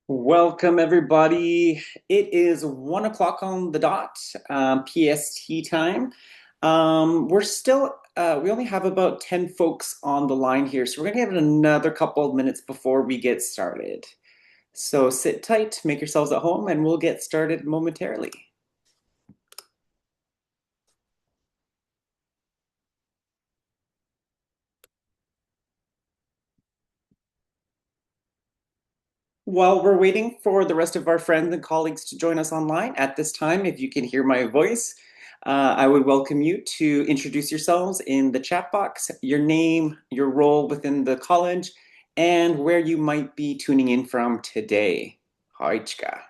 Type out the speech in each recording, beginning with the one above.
Welcome, everybody. It is 1 o'clock on the dot, PST time. We only have about 10 folks on the line here, so we're going to give it another couple of minutes before we get started. So sit tight, make yourselves at home, and we'll get started momentarily. While we're waiting for the rest of our friends and colleagues to join us online, at this time, if you can hear my voice, I would welcome you to introduce yourselves in the chat box, your name, your role within the college, and where you might be tuning in from today. Haichka.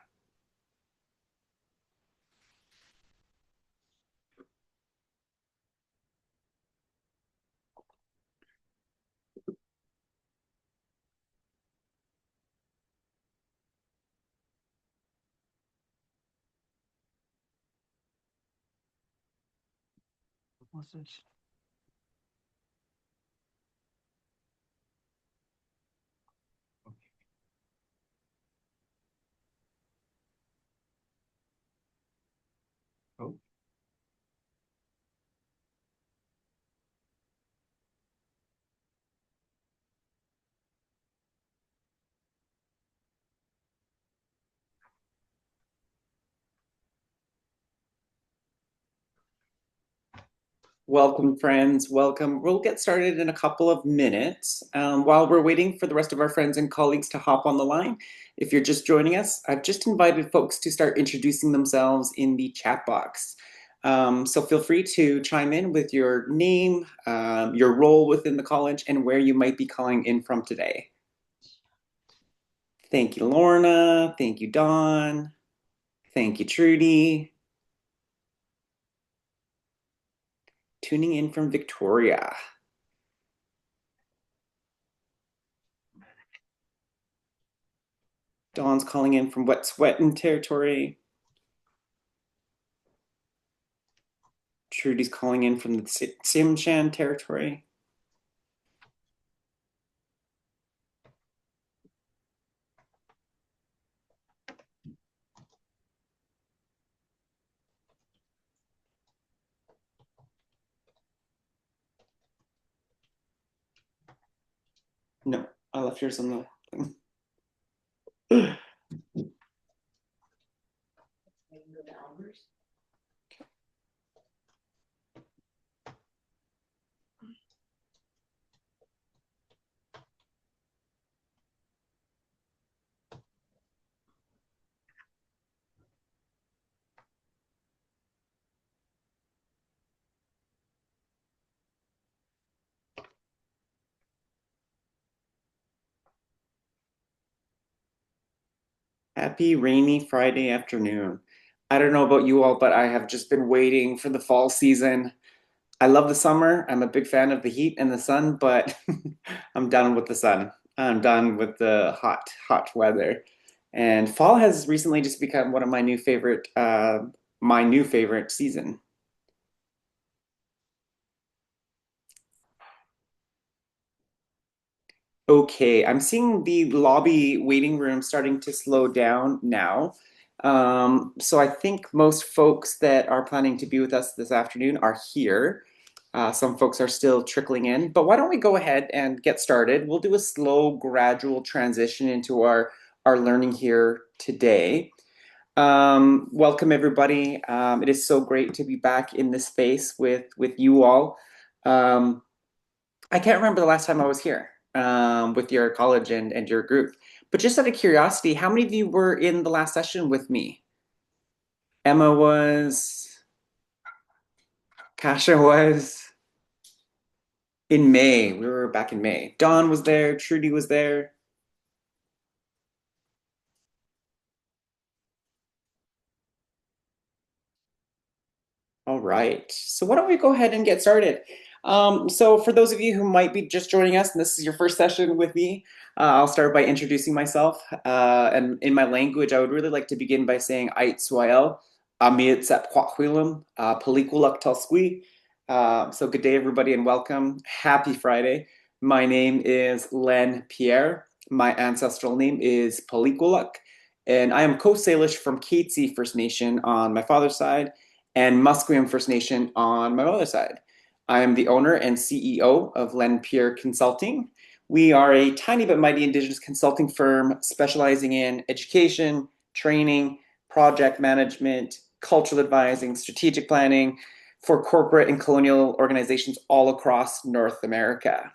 Welcome, friends. Welcome. We'll get started in a couple of minutes. While we're waiting for the rest of our friends and colleagues to hop on the line, if you're just joining us, I've just invited folks to start introducing themselves in the chat box. So feel free to chime in with your name, your role within the college, and where you might be calling in from today. Thank you, Lorna. Thank you, Dawn. Thank you, Trudy. Tuning in from Victoria. Dawn's calling in from Wet'suwet'en territory. Trudy's calling in from the Tsimshan territory. No, I left yours on the thing. Happy rainy Friday afternoon. I don't know about you all, but I have just been waiting for the fall season. I love the summer. I'm a big fan of the heat and the sun, but I'm done with the sun. I'm done with the hot weather. And fall has recently just become one of my new favorite season. Okay, I'm seeing the lobby waiting room starting to slow down now. So I think most folks that are planning to be with us this afternoon are here. Some folks are still trickling in, but why don't we go ahead and get started? We'll do a slow, gradual transition into our learning here today. Welcome everybody. It is so great to be back in this space with you all. Um, I can't remember the last time I was here with your college and your group. But just out of curiosity, how many of you were in the last session with me? Emma was, Kasha was in May. We were back in May. Dawn was there, Trudy was there. All right. So why don't we go ahead and get started? So for those of you who might be just joining us, and this is your first session with me, I'll start by introducing myself. And in my language, I would really like to begin by saying Ait Suael, Amit Sep Kwakwilam, Pelikulak Talsqui. So good day, everybody, and welcome. Happy Friday. My name is Len Pierre. My ancestral name is Pelikulak. and I am Coast Salish from Katzie First Nation on my father's side and Musqueam First Nation on my mother's side. I am the owner and CEO of Len Pierre Consulting. We are a tiny but mighty Indigenous consulting firm specializing in education, training, project management, cultural advising, strategic planning for corporate and colonial organizations all across North America.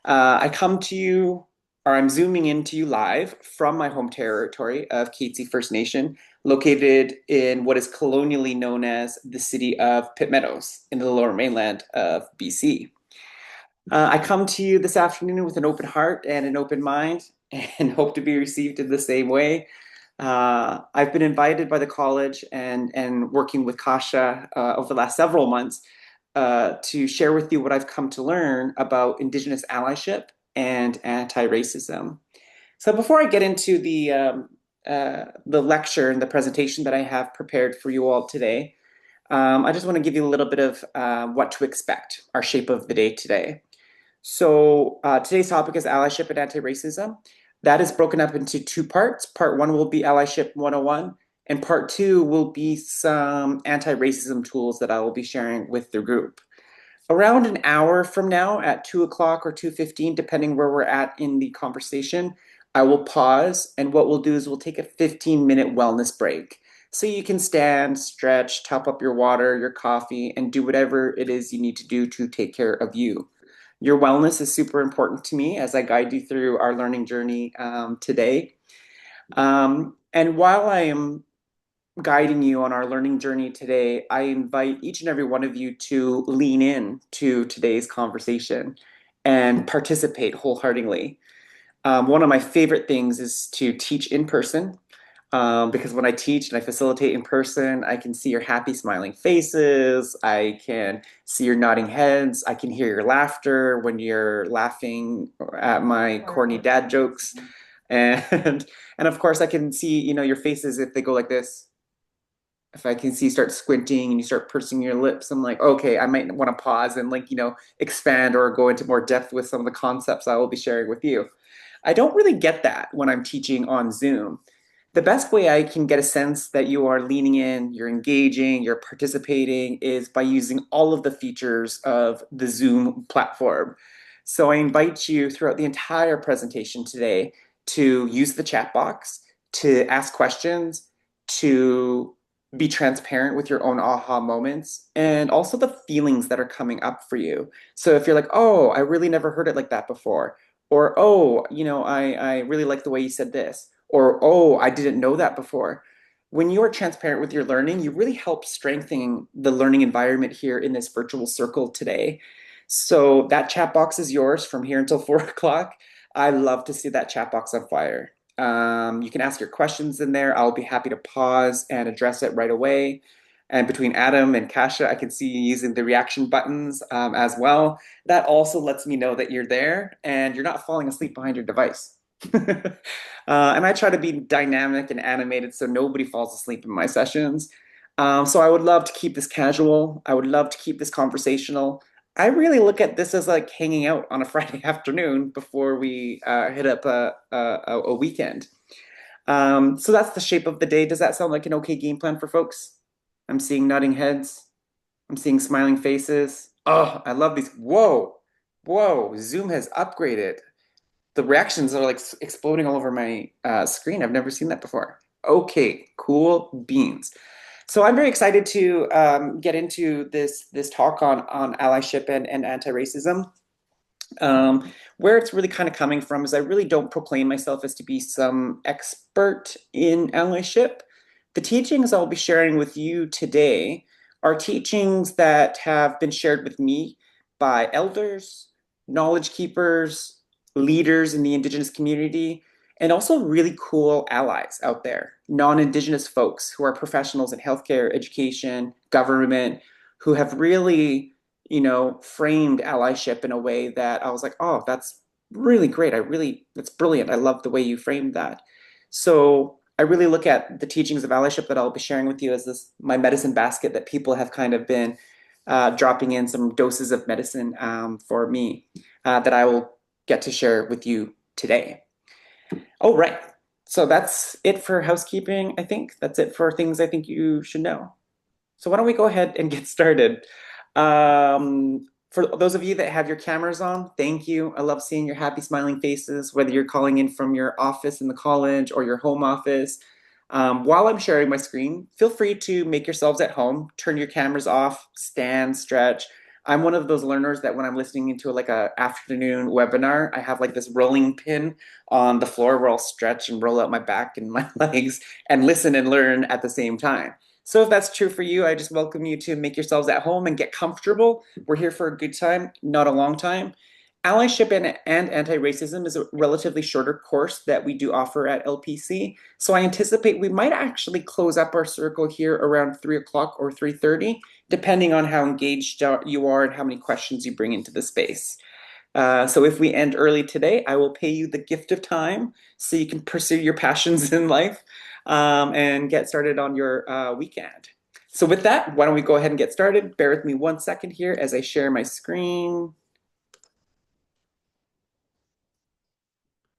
I come to you, or I'm zooming into you live from my home territory of Katzie First Nation, located in what is colonially known as the city of Pitt Meadows in the lower mainland of BC. I come to you this afternoon with an open heart and an open mind and hope to be received in the same way. I've been invited by the college and working with Kasha over the last several months to share with you what I've come to learn about Indigenous allyship and anti-racism. So before I get into the lecture and the presentation that I have prepared for you all today, I just want to give you a little bit of what to expect, our shape of the day today. So today's topic is allyship and anti-racism. That is broken up into two parts. Part one will be allyship 101, and part two will be some anti-racism tools that I will be sharing with the group. Around an hour from now at 2 o'clock or 2:15, depending where we're at in the conversation, I will pause, and what we'll do is we'll take a 15-minute wellness break. So you can stand, stretch, top up your water, your coffee, and do whatever it is you need to do to take care of you. Your wellness is super important to me as I guide you through our learning journey today. And while I am guiding you on our learning journey today, I invite each and every one of you to lean in to today's conversation and participate wholeheartedly. One of my favorite things is to teach in person because when I teach and I facilitate in person, I can see your happy, smiling faces. I can see your nodding heads. I can hear your laughter when you're laughing at my corny dad jokes. And and of course, I can see, your faces if they go like this. If I can see you start squinting and you start pursing your lips, I'm like, okay, I might want to pause and expand or go into more depth with some of the concepts I will be sharing with you. I don't really get that when I'm teaching on Zoom. The best way I can get a sense that you are leaning in, you're engaging, you're participating is by using all of the features of the Zoom platform. So I invite you throughout the entire presentation today to use the chat box, to ask questions, to be transparent with your own aha moments and also the feelings that are coming up for you. So if you're like, oh, I really never heard it like that before, or oh, I really like the way you said this, or oh, I didn't know that before. When you are transparent with your learning, you really help strengthen the learning environment here in this virtual circle today. So that chat box is yours from here until 4 o'clock. I love to see that chat box on fire. You can ask your questions in there. I'll be happy to pause and address it right away. And between Adam and Kasha, I can see you using the reaction buttons as well. That also lets me know that you're there and you're not falling asleep behind your device. And I try to be dynamic and animated so nobody falls asleep in my sessions. So I would love to keep this casual. I would love to keep this conversational. I really look at this as like hanging out on a Friday afternoon before we hit up a weekend. So that's the shape of the day. Does that sound like an okay game plan for folks? I'm seeing nodding heads. I'm seeing smiling faces. Oh, I love these. Whoa, whoa, Zoom has upgraded. The reactions are like exploding all over my screen. I've never seen that before. Okay, cool beans. So I'm very excited to get into this talk on allyship and anti-racism. Where it's really kind of coming from is I really don't proclaim myself as to be some expert in allyship. The teachings I'll be sharing with you today are teachings that have been shared with me by elders, knowledge keepers, leaders in the Indigenous community, and also really cool allies out there, non-Indigenous folks who are professionals in healthcare, education, government, who have really framed allyship in a way that I was like, oh, that's really great. That's brilliant. I love the way you framed that. So I really look at the teachings of allyship that I'll be sharing with you as my medicine basket that people have kind of been dropping in some doses of medicine for me that I will get to share with you today. Oh, right. So that's it for housekeeping, I think. That's it for things I think you should know. So why don't we go ahead and get started? For those of you that have your cameras on, thank you. I love seeing your happy, smiling faces, whether you're calling in from your office in the college or your home office. While I'm sharing my screen, feel free to make yourselves at home, turn your cameras off, stand, stretch. I'm one of those learners that when I'm listening into like a afternoon webinar, I have like this rolling pin on the floor where I'll stretch and roll out my back and my legs and listen and learn at the same time. So if that's true for you, I just welcome you to make yourselves at home and get comfortable. We're here for a good time, not a long time. Allyship and anti-racism is a relatively shorter course that we do offer at LPC. So I anticipate we might actually close up our circle here around 3 o'clock or 3:30, depending on how engaged you are and how many questions you bring into the space. So if we end early today, I will pay you the gift of time so you can pursue your passions in life and get started on your weekend. So with that, why don't we go ahead and get started? Bear with me 1 second here as I share my screen.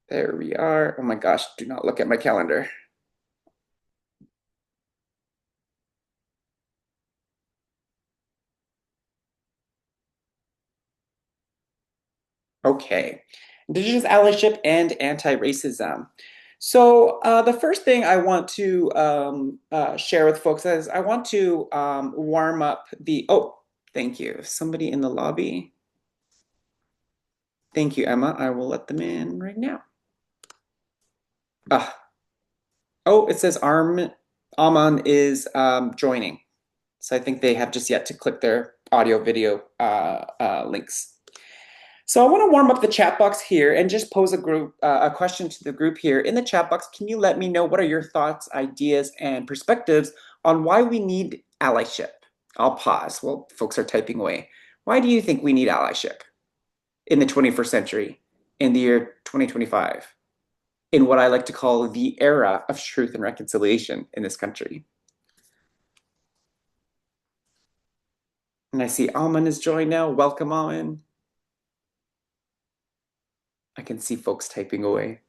There we are. Oh my gosh, do not look at my calendar. Okay. Indigenous allyship and anti-racism. So the first thing I want to share with folks is I want to warm up oh, thank you. Somebody in the lobby. Thank you, Emma. I will let them in right now. Ah, oh, it says Aman is joining. So I think they have just yet to click their audio video links. So I want to warm up the chat box here and just pose a question to the group here. In the chat box, can you let me know what are your thoughts, ideas, and perspectives on why we need allyship? I'll pause while folks are typing away. Why do you think we need allyship in the 21st century, in the year 2025, in what I like to call the era of truth and reconciliation in this country? And I see Alman is joined now. Welcome, Alman. I can see folks typing away.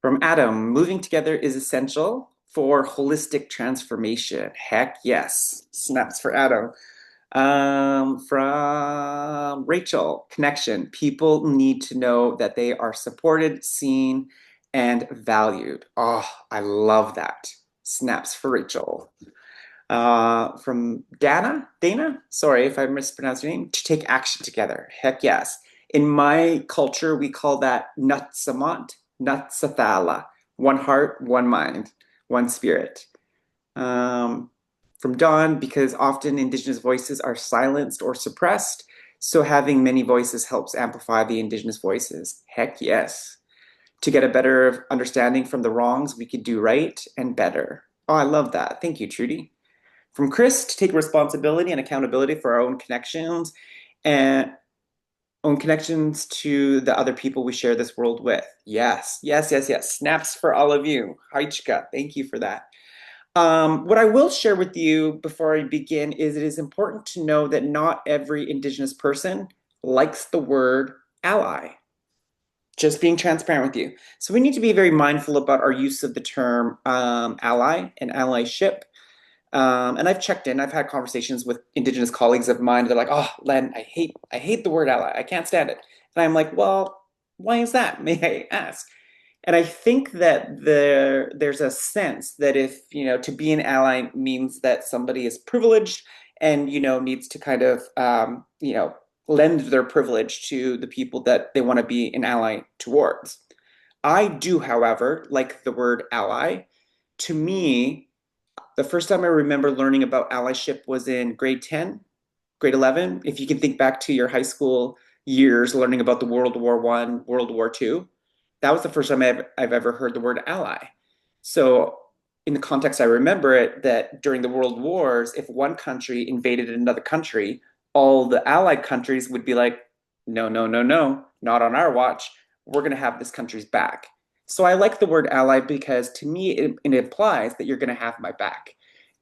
From Adam, moving together is essential for holistic transformation. Heck yes. Snaps for Adam. From Rachel, connection. People need to know that they are supported, seen, and valued. Oh, I love that. Snaps for Rachel. From Dana, sorry if I mispronounced your name, to take action together. Heck yes. In my culture, we call that Nutsamant, Nutsathala, one heart, one mind, one spirit. Um, from Dawn, because often Indigenous voices are silenced or suppressed, so having many voices helps amplify the Indigenous voices. Heck yes. To get a better understanding from the wrongs, we could do right and better. Oh, I love that. Thank you, Trudy. From Chris, to take responsibility and accountability for our own connections and own connections to the other people we share this world with. Yes, yes, yes, yes. Snaps for all of you. Haichika, thank you for that. What I will share with you before I begin is it is important to know that not every Indigenous person likes the word ally. Just being transparent with you. So we need to be very mindful about our use of the term ally and allyship. And I've checked in. I've had conversations with Indigenous colleagues of mine. They're like, "Oh, Len, I hate the word ally. I can't stand it." And I'm like, "Well, why is that? May I ask?" And I think that there's a sense that if, to be an ally means that somebody is privileged and, needs to kind of, lend their privilege to the people that they want to be an ally towards. I do, however, like the word ally. To me, the first time I remember learning about allyship was in grade 10, grade 11. If you can think back to your high school years learning about the World War One, World War Two, that was the first time I've ever heard the word ally. So, in the context I remember it, that during the World Wars, if one country invaded another country, all the allied countries would be like, no, no, no, no, not on our watch. We're going to have this country's back. So I like the word ally because to me it implies that you're going to have my back.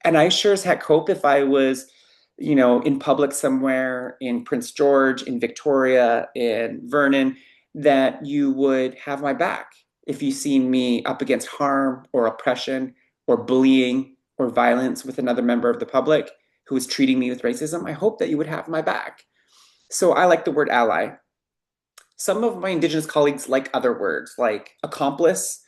And I sure as heck hope if I was, in public somewhere in Prince George, in Victoria, in Vernon, that you would have my back if you seen me up against harm or oppression or bullying or violence with another member of the public who is treating me with racism. I hope that you would have my back. So I like the word ally. Some of my Indigenous colleagues like other words like accomplice,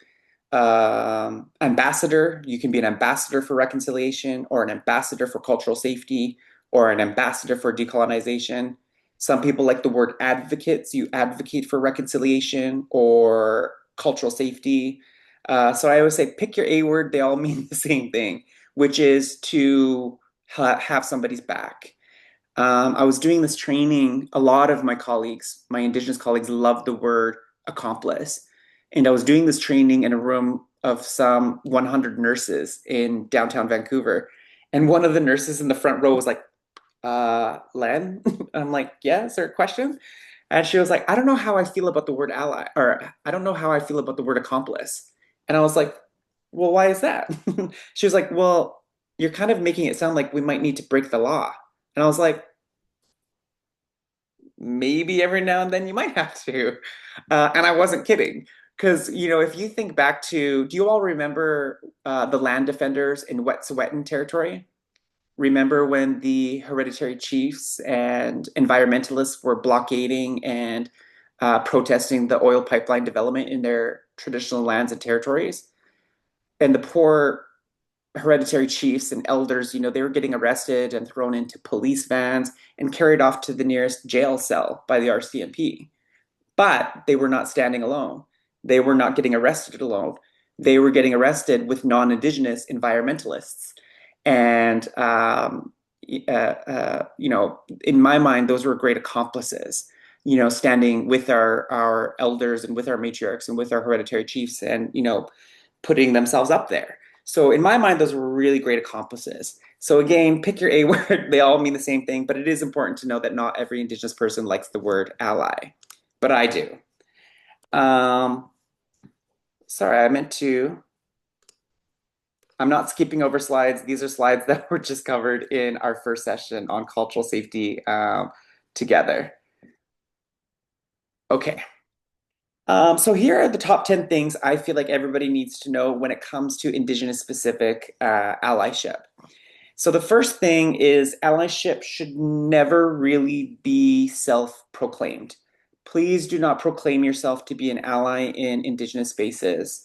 ambassador. You can be an ambassador for reconciliation or an ambassador for cultural safety or an ambassador for decolonization. Some people like the word advocates. You advocate for reconciliation or cultural safety. So I always say pick your A word. They all mean the same thing, which is to have somebody's back. I was doing this training. A lot of my colleagues, my Indigenous colleagues, love the word accomplice. And I was doing this training in a room of some 100 nurses in downtown Vancouver. And one of the nurses in the front row was like, Len? I'm like, yeah, is there a question? And she was like, I don't know how I feel about the word ally, or I don't know how I feel about the word accomplice. And I was like, well, why is that? She was like, well, you're kind of making it sound like we might need to break the law. And I was like, maybe every now and then you might have to. And I wasn't kidding. Because, if you think back to, do you all remember the land defenders in Wet'suwet'en territory? Remember when the hereditary chiefs and environmentalists were blockading and protesting the oil pipeline development in their traditional lands and territories? And the poor hereditary chiefs and elders, they were getting arrested and thrown into police vans and carried off to the nearest jail cell by the RCMP. But they were not standing alone. They were not getting arrested alone. They were getting arrested with non-Indigenous environmentalists. And, in my mind, those were great accomplices, standing with our elders and with our matriarchs and with our hereditary chiefs and, putting themselves up there. So in my mind, those were really great accomplices. So again, pick your A word. They all mean the same thing, but it is important to know that not every Indigenous person likes the word ally, but I do. Um, sorry, I'm not skipping over slides. These are slides that were just covered in our first session on cultural safety together. Okay. So here are the top 10 things I feel like everybody needs to know when it comes to Indigenous specific allyship. So the first thing is allyship should never really be self-proclaimed. Please do not proclaim yourself to be an ally in Indigenous spaces.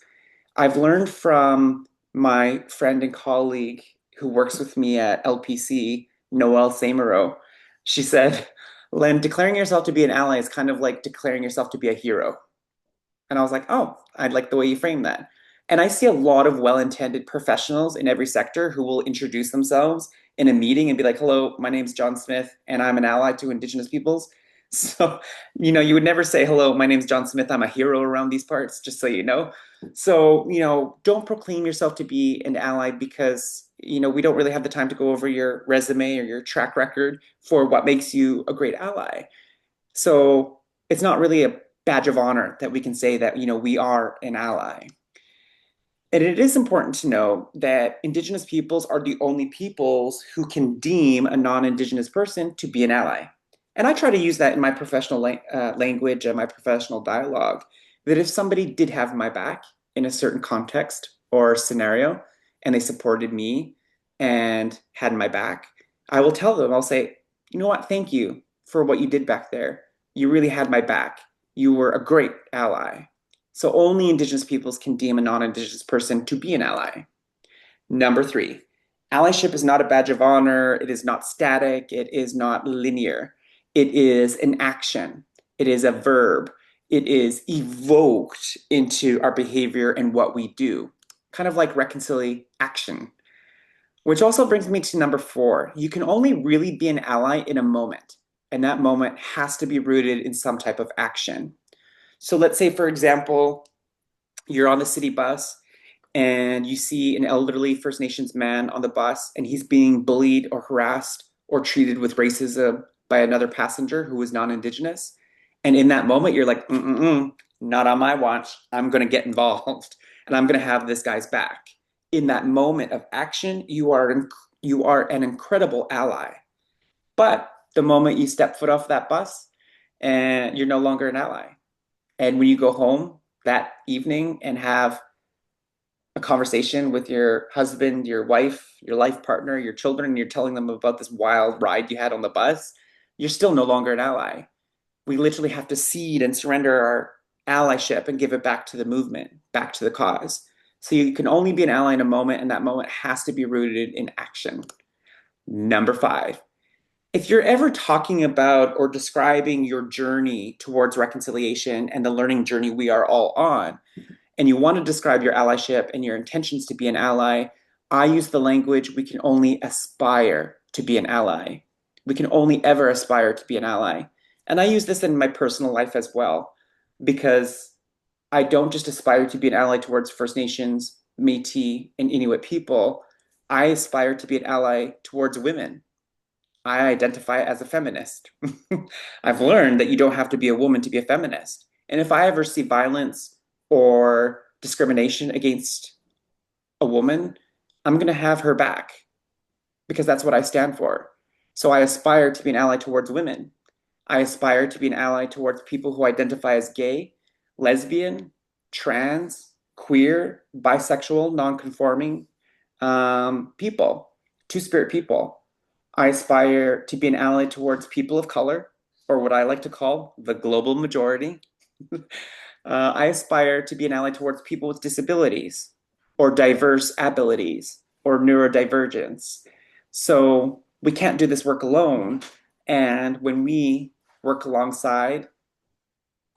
I've learned from my friend and colleague who works with me at LPC, Noelle Samaro. She said, Len, declaring yourself to be an ally is kind of like declaring yourself to be a hero. And I was like, oh, I like the way you frame that. And I see a lot of well-intended professionals in every sector who will introduce themselves in a meeting and be like, hello, my name's John Smith, and I'm an ally to Indigenous peoples. So, you would never say, hello, my name's John Smith, I'm a hero around these parts, just so you know. So, don't proclaim yourself to be an ally because, we don't really have the time to go over your resume or your track record for what makes you a great ally. So it's not really a badge of honor that we can say that, we are an ally. And it is important to know that Indigenous peoples are the only peoples who can deem a non-Indigenous person to be an ally. And I try to use that in my professional language and my professional dialogue, that if somebody did have my back in a certain context or scenario, and they supported me and had my back, I will tell them, I'll say, you know what, thank you for what you did back there. You really had my back. You were a great ally. So only Indigenous peoples can deem a non-Indigenous person to be an ally. Number three, allyship is not a badge of honor. It is not static. It is not linear. It is an action. It is a verb. It is evoked into our behavior and what we do, kind of like reconciliation action. Which also brings me to number four. You can only really be an ally in a moment, and that moment has to be rooted in some type of action. So let's say, for example, you're on the city bus and you see an elderly First Nations man on the bus and he's being bullied or harassed or treated with racism by another passenger who is non-Indigenous. And in that moment, you're like, not on my watch. I'm going to get involved and I'm going to have this guy's back. in that moment of action, you are an incredible ally. But the moment you step foot off that bus, and you're no longer an ally. And when you go home that evening and have a conversation with your husband, your wife, your life partner, your children, and you're telling them about this wild ride you had on the bus, you're still no longer an ally. We literally have to cede and surrender our allyship and give it back to the movement, back to the cause. So you can only be an ally in a moment, and that moment has to be rooted in action. Number five, if you're ever talking about or describing your journey towards reconciliation and the learning journey we are all on, and you want to describe your allyship and your intentions to be an ally, I use the language we can only aspire to be an ally. We can only ever aspire to be an ally. And I use this in my personal life as well, because I don't just aspire to be an ally towards First Nations, Métis, and Inuit people. I aspire to be an ally towards women. I identify as a feminist. I've learned that you don't have to be a woman to be a feminist. And if I ever see violence or discrimination against a woman, I'm going to have her back because that's what I stand for. So I aspire to be an ally towards women. I aspire to be an ally towards people who identify as gay, lesbian, trans, queer, bisexual, non-conforming people, two-spirit people. I aspire to be an ally towards people of color, or what I like to call the global majority. I aspire to be an ally towards people with disabilities, or diverse abilities, or neurodivergence. So we can't do this work alone. And when we work alongside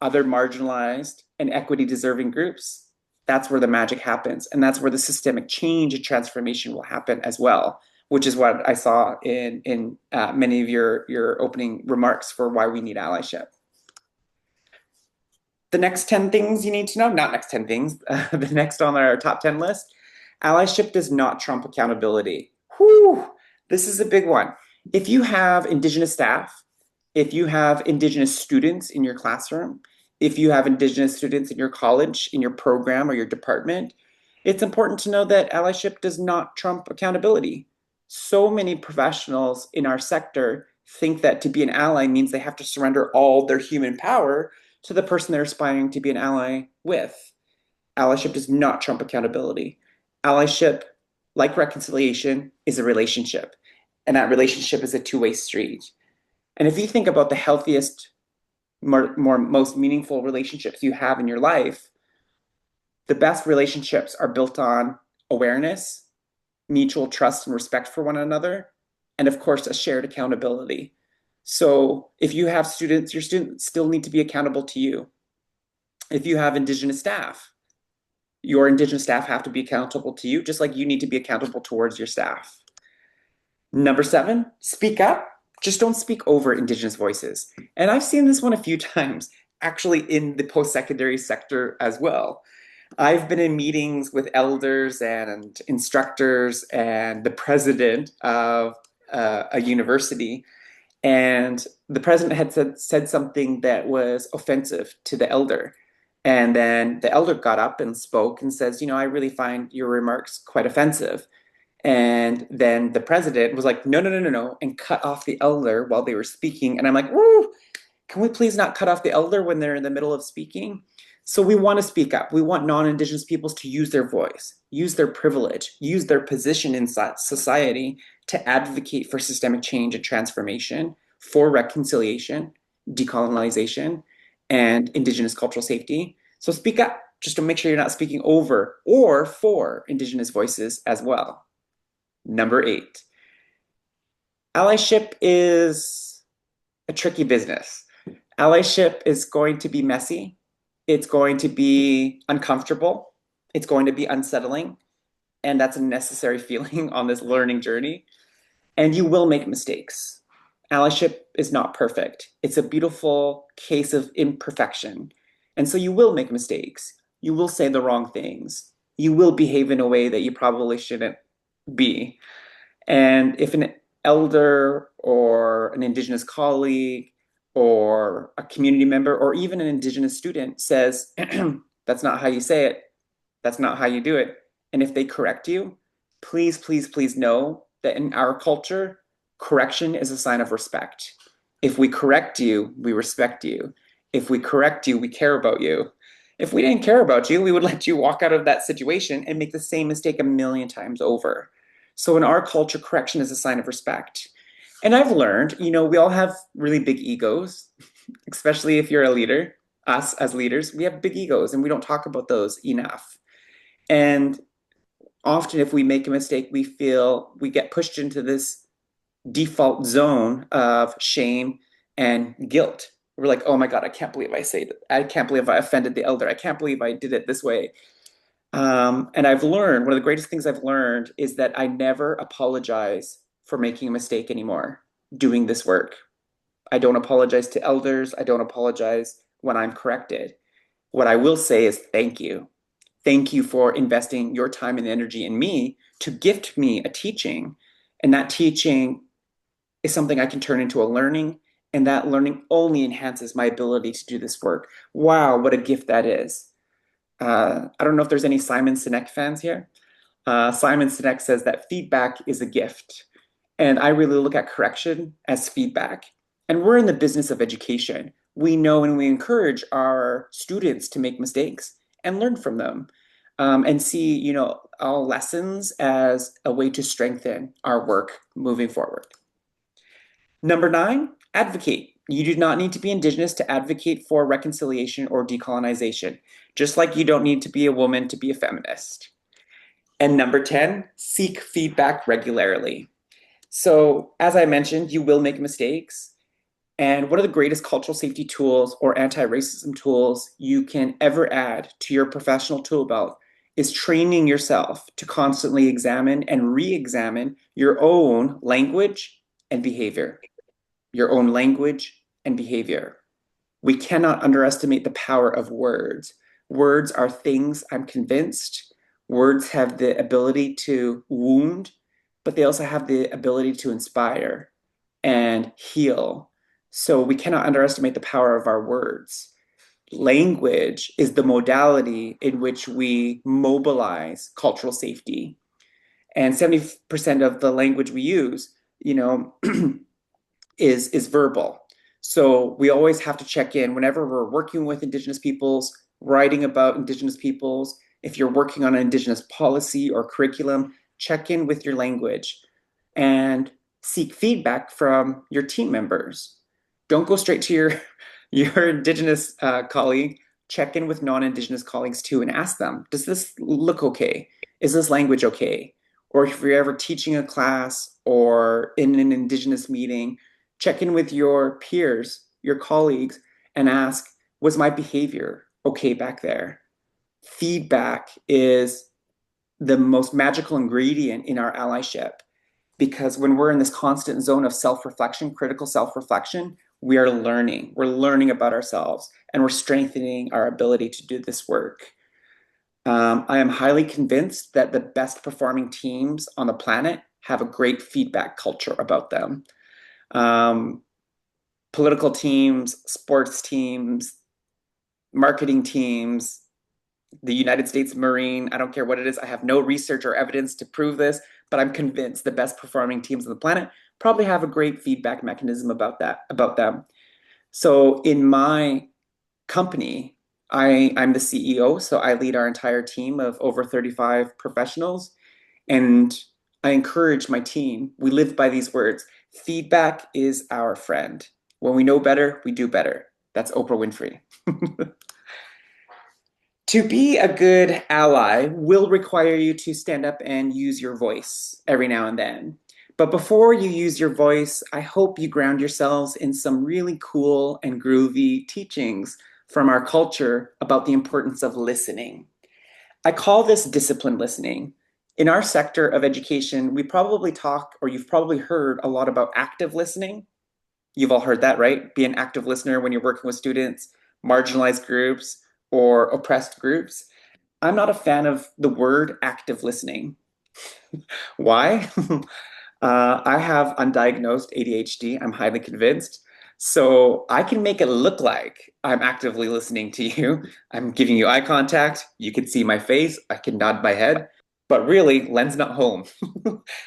other marginalized and equity deserving groups, that's where the magic happens. And that's where the systemic change and transformation will happen as well, which is what I saw in many of your opening remarks for why we need allyship. The next 10 things you need to know, not next 10 things, the next on our top 10 list, allyship does not trump accountability. Whew, this is a big one. If you have Indigenous staff, if you have Indigenous students in your classroom, if you have Indigenous students in your college, in your program or your department, it's important to know that allyship does not trump accountability. So many professionals in our sector think that to be an ally means they have to surrender all their human power to the person they're aspiring to be an ally with. Allyship does not trump accountability. Allyship, like reconciliation, is a relationship, and that relationship is a two-way street. And if you think about the healthiest, most meaningful relationships you have in your life, the best relationships are built on awareness, mutual trust and respect for one another, and of course, a shared accountability. So if you have students, your students still need to be accountable to you. If you have Indigenous staff, your Indigenous staff have to be accountable to you, just like you need to be accountable towards your staff. Number seven, speak up. Just don't speak over Indigenous voices. And I've seen this one a few times, actually in the post-secondary sector as well. I've been in meetings with elders and instructors and the president of a university, and the president had said something that was offensive to the elder. And then the elder got up and spoke and says, I really find your remarks quite offensive. And then the president was like, no, no, no, no, no, and cut off the elder while they were speaking. And I'm like, woo, can we please not cut off the elder when they're in the middle of speaking? So we want to speak up. We want non-Indigenous peoples to use their voice, use their privilege, use their position in society to advocate for systemic change and transformation, for reconciliation, decolonization, and Indigenous cultural safety. So speak up, just to make sure you're not speaking over or for Indigenous voices as well. Number eight, allyship is a tricky business. Allyship is going to be messy. It's going to be uncomfortable. It's going to be unsettling. And that's a necessary feeling on this learning journey. And you will make mistakes. Allyship is not perfect. It's a beautiful case of imperfection. And so you will make mistakes. You will say the wrong things. You will behave in a way that you probably shouldn't be. And if an elder or an Indigenous colleague or a community member or even an Indigenous student says, that's not how you say it, that's not how you do it, and if they correct you, please, please, please know that in our culture, correction is a sign of respect. If we correct you, we respect you. If we correct you, we care about you. If we didn't care about you, we would let you walk out of that situation and make the same mistake a million times over. So in our culture, correction is a sign of respect. And I've learned, we all have really big egos, especially if you're a leader. Us as leaders, we have big egos and we don't talk about those enough. And often, if we make a mistake, we feel we get pushed into this default zone of shame and guilt. We're like, oh my God, I can't believe I say that. I can't believe I offended the elder. I can't believe I did it this way. And I've learned, one of the greatest things I've learned is that I never apologize for making a mistake anymore doing this work. I don't apologize to elders. I don't apologize when I'm corrected. What I will say is thank you. Thank you for investing your time and energy in me to gift me a teaching. And that teaching is something I can turn into a learning. And that learning only enhances my ability to do this work. Wow, what a gift that is. I don't know if there's any Simon Sinek fans here. Simon Sinek says that feedback is a gift. And I really look at correction as feedback. And we're in the business of education. We know and we encourage our students to make mistakes and learn from them, and see, all lessons as a way to strengthen our work moving forward. Number 9, advocate. You do not need to be Indigenous to advocate for reconciliation or decolonization, just like you don't need to be a woman to be a feminist. And number 10, seek feedback regularly. So, as I mentioned, you will make mistakes. And one of the greatest cultural safety tools or anti-racism tools you can ever add to your professional tool belt is training yourself to constantly examine and re-examine your own language and behavior. Your own language and behavior. We cannot underestimate the power of words. Words are things, I'm convinced. Words have the ability to wound, but they also have the ability to inspire and heal. So we cannot underestimate the power of our words. Language is the modality in which we mobilize cultural safety. And 70% of the language we use, is verbal. So we always have to check in whenever we're working with Indigenous peoples, writing about Indigenous peoples. If you're working on an Indigenous policy or curriculum, check in with your language and seek feedback from your team members. Don't go straight to your Indigenous colleague. Check in with non-Indigenous colleagues too and ask them, does this look okay? Is this language okay? Or if you're ever teaching a class or in an Indigenous meeting, check in with your peers, your colleagues, and ask, was my behavior okay back there? Feedback is the most magical ingredient in our allyship, because when we're in this constant zone of self-reflection, critical self-reflection, we are learning. We're learning about ourselves and we're strengthening our ability to do this work. I am highly convinced that the best performing teams on the planet have a great feedback culture about them. Um, Political teams, sports teams, marketing teams, the United States Marine, I don't care what it is. I have no research or evidence to prove this, but I'm convinced the best performing teams on the planet probably have a great feedback mechanism about them. So in my company, I'm the CEO, so I lead our entire team of over 35 professionals. And I encourage my team, we live by these words. Feedback is our friend. When we know better, we do better. That's Oprah Winfrey. To be a good ally will require you to stand up and use your voice every now and then. But before you use your voice, I hope you ground yourselves in some really cool and groovy teachings from our culture about the importance of listening. I call this disciplined listening. In our sector of education, we probably talk, or you've probably heard a lot about active listening. You've all heard that, right? Be an active listener when you're working with students, marginalized groups, or oppressed groups. I'm not a fan of the word active listening. Why? I have undiagnosed ADHD. I'm highly convinced. So I can make it look like I'm actively listening to you. I'm giving you eye contact. You can see my face. I can nod my head. But really, Len's not home.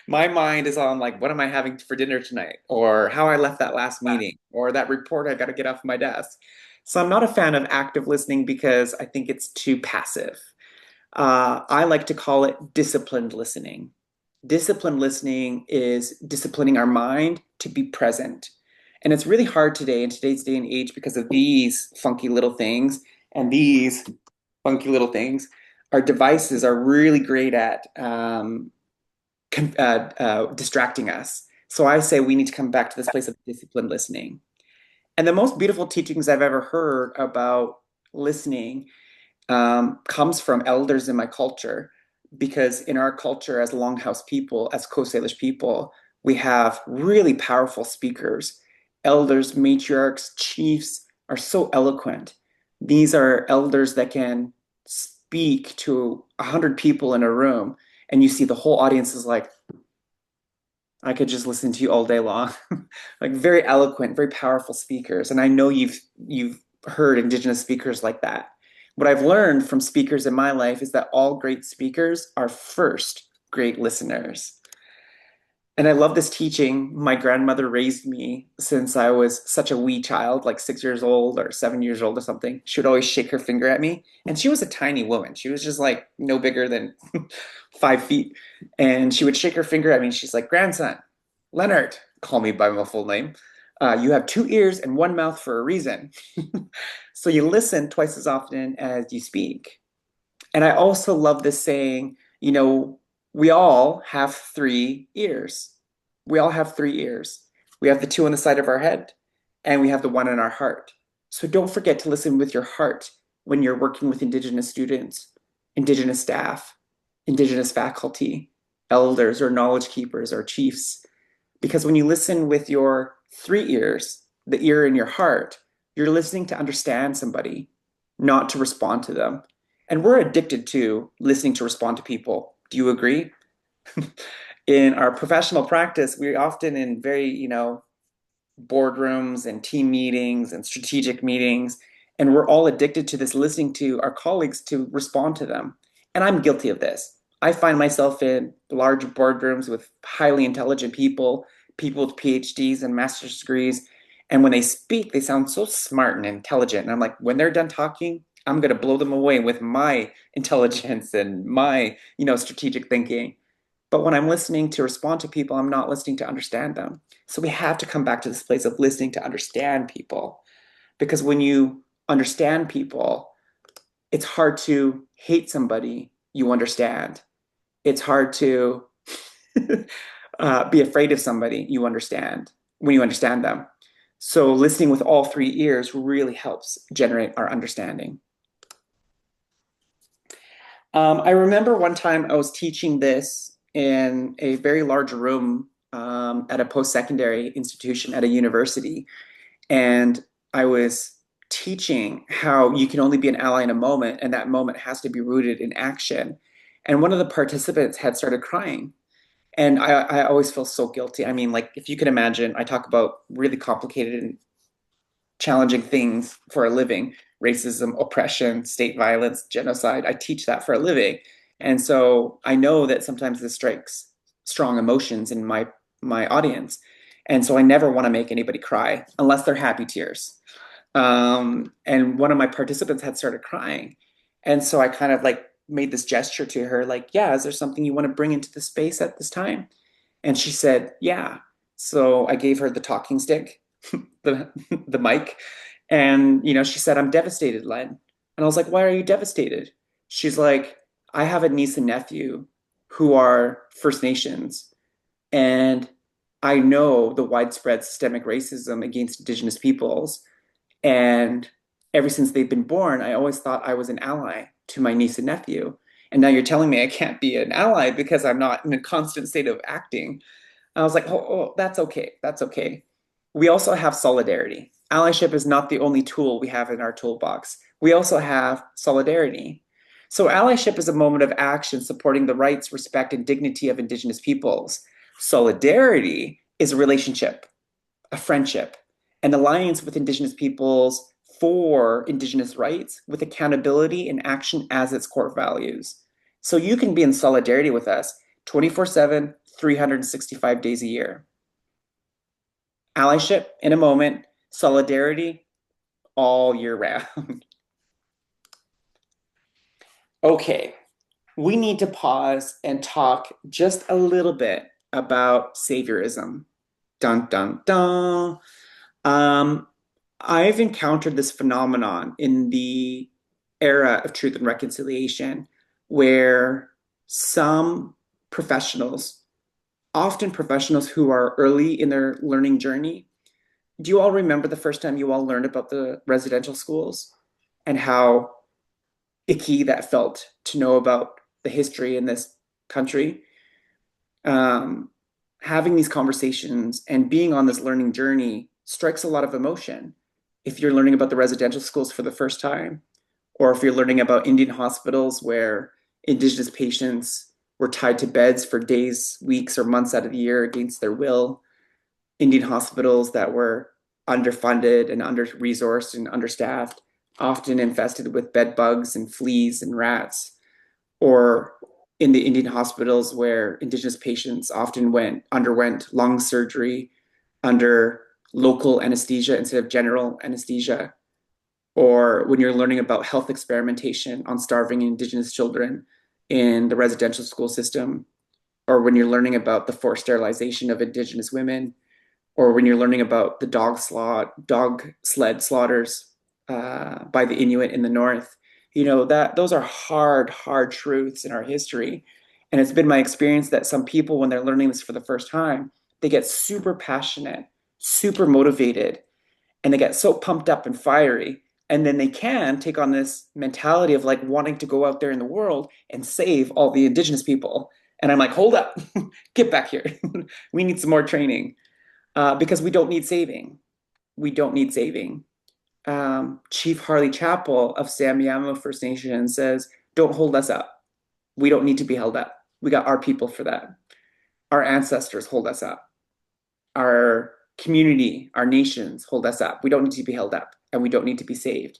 My mind is on like, what am I having for dinner tonight? Or how I left that last meeting, or that report I got to get off my desk. So I'm not a fan of active listening because I think it's too passive. I like to call it disciplined listening. Disciplined listening is disciplining our mind to be present. And it's really hard today in today's day and age because of these funky little things and these funky little things. Our devices are really great at distracting us. So I say we need to come back to this place of disciplined listening. And the most beautiful teachings I've ever heard about listening comes from elders in my culture, because in our culture, as Longhouse people, as Coast Salish people, we have really powerful speakers. Elders, matriarchs, chiefs are so eloquent. These are elders that can speak to 100 people in a room, and you see the whole audience is like, I could just listen to you all day long. Like very eloquent, very powerful speakers. And I know you've heard Indigenous speakers like that. What I've learned from speakers in my life is that all great speakers are first great listeners. And I love this teaching. My grandmother raised me since I was such a wee child, like 6 years old or 7 years old or something. She would always shake her finger at me. And she was a tiny woman. She was just like no bigger than 5 feet. And she would shake her finger at me. And she's like, grandson, Leonard, call me by my full name. You have two ears and one mouth for a reason. So you listen twice as often as you speak. And I also love this saying, we all have three ears. We all have three ears. We have the two on the side of our head, and we have the one in our heart. So don't forget to listen with your heart when you're working with Indigenous students, Indigenous staff, Indigenous faculty, elders, or knowledge keepers, or chiefs. Because when you listen with your three ears, the ear in your heart, you're listening to understand somebody, not to respond to them. And we're addicted to listening to respond to people. Do you agree? In our professional practice, we're often in very, boardrooms and team meetings and strategic meetings, and we're all addicted to this listening to our colleagues to respond to them. And I'm guilty of this. I find myself in large boardrooms with highly intelligent people, people with PhDs and master's degrees, and when they speak, they sound so smart and intelligent. And I'm like, when they're done talking, I'm going to blow them away with my intelligence and my, strategic thinking. But when I'm listening to respond to people, I'm not listening to understand them. So we have to come back to this place of listening to understand people. Because when you understand people, it's hard to hate somebody you understand. It's hard to be afraid of somebody you understand when you understand them. So listening with all three ears really helps generate our understanding. I remember one time I was teaching this in a very large room at a post-secondary institution at a university, and I was teaching how you can only be an ally in a moment, and that moment has to be rooted in action. And one of the participants had started crying. And I always feel so guilty. I mean, like, if you can imagine, I talk about really complicated and challenging things for a living: racism, oppression, state violence, genocide. I teach that for a living. And so I know that sometimes this strikes strong emotions in my audience. And so I never want to make anybody cry unless they're happy tears. And one of my participants had started crying. And so I kind of like made this gesture to her, like, yeah, is there something you want to bring into the space at this time? And she said, yeah. So I gave her the talking stick, the mic, and she said, I'm devastated, Len. And I was like, why are you devastated? She's like, I have a niece and nephew who are First Nations, and I know the widespread systemic racism against Indigenous peoples. And ever since they've been born, I always thought I was an ally to my niece and nephew. And now you're telling me I can't be an ally because I'm not in a constant state of acting. I was like, oh, that's okay. That's okay. We also have solidarity. Allyship is not the only tool we have in our toolbox. We also have solidarity. So, allyship is a moment of action supporting the rights, respect, and dignity of Indigenous peoples. Solidarity is a relationship, a friendship, an alliance with Indigenous peoples for Indigenous rights with accountability and action as its core values. So you can be in solidarity with us 24/7, 365 days a year. Allyship in a moment, solidarity all year round. Okay, we need to pause and talk just a little bit about saviorism. Dun dun dun. Um, I've encountered this phenomenon in the era of truth and reconciliation where some professionals, often professionals who are early in their learning journey, do you all remember the first time you all learned about the residential schools and how icky that felt to know about the history in this country? um, Having these conversations and being on this learning journey strikes a lot of emotion. If you're learning about the residential schools for the first time, or if you're learning about Indian hospitals where Indigenous patients were tied to beds for days, weeks, or months out of the year against their will, Indian hospitals that were underfunded and under resourced and understaffed, often infested with bed bugs and fleas and rats, or in the Indian hospitals where Indigenous patients often underwent lung surgery under local anesthesia instead of general anesthesia, or when you're learning about health experimentation on starving Indigenous children in the residential school system, or when you're learning about the forced sterilization of Indigenous women, or when you're learning about the dog sled slaughters by the Inuit in the north, that those are hard truths in our history. And it's been my experience that some people, when they're learning this for the first time, they get super passionate, super motivated, and they get so pumped up and fiery. And then they can take on this mentality of like wanting to go out there in the world and save all the Indigenous people. And I'm like, hold up, get back here. We need some more training because we don't need saving. We don't need saving. Chief Harley Chappell of Samiamo First Nation says, don't hold us up. We don't need to be held up. We got our people for that. Our ancestors hold us up. Our community, our nations hold us up. We don't need to be held up and we don't need to be saved.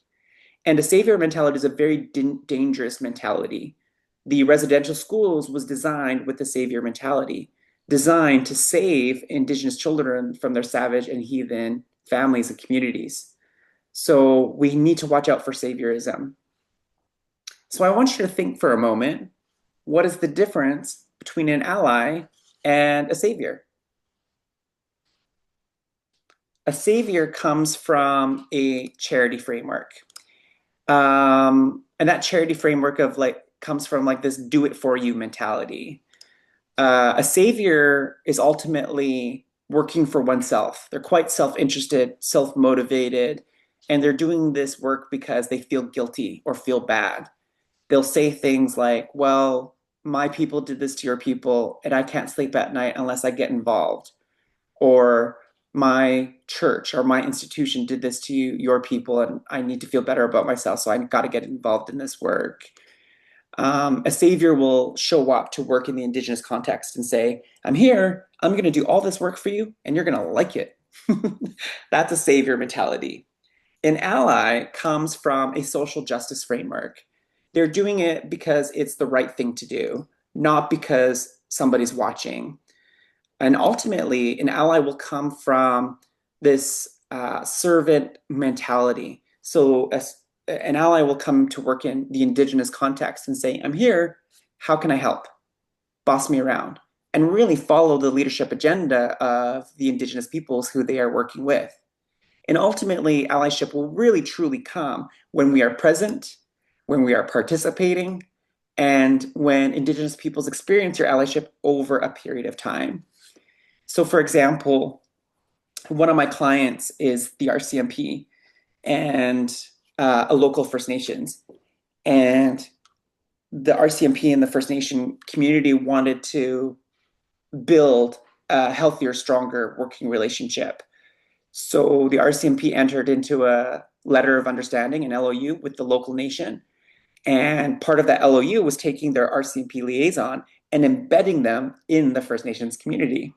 And a savior mentality is a very dangerous mentality. The residential schools was designed with the savior mentality, designed to save Indigenous children from their savage and heathen families and communities. So we need to watch out for saviorism. So I want you to think for a moment, what is the difference between an ally and a savior? A savior comes from a charity framework. And that charity framework of like comes from like this do it for you mentality. A savior is ultimately working for oneself. They're quite self-interested, self-motivated, and they're doing this work because they feel guilty or feel bad. They'll say things like, well, my people did this to your people, and I can't sleep at night unless I get involved. Or my church or my institution did this to your people, and I need to feel better about myself, so I got to get involved in this work. A savior will show up to work in the Indigenous context and say, I'm here, I'm going to do all this work for you, and you're going to like it. That's a savior mentality. An ally comes from a social justice framework. They're doing it because it's the right thing to do, not because somebody's watching. And ultimately, an ally will come from this servant mentality. So an ally will come to work in the Indigenous context and say, I'm here, how can I help? Boss me around. And really follow the leadership agenda of the Indigenous peoples who they are working with. And ultimately, allyship will really truly come when we are present, when we are participating, and when Indigenous peoples experience your allyship over a period of time. So, for example, one of my clients is the RCMP and a local First Nations. And the RCMP and the First Nation community wanted to build a healthier, stronger working relationship. So the RCMP entered into a letter of understanding, an LOU, with the local nation. And part of that LOU was taking their RCMP liaison and embedding them in the First Nations community.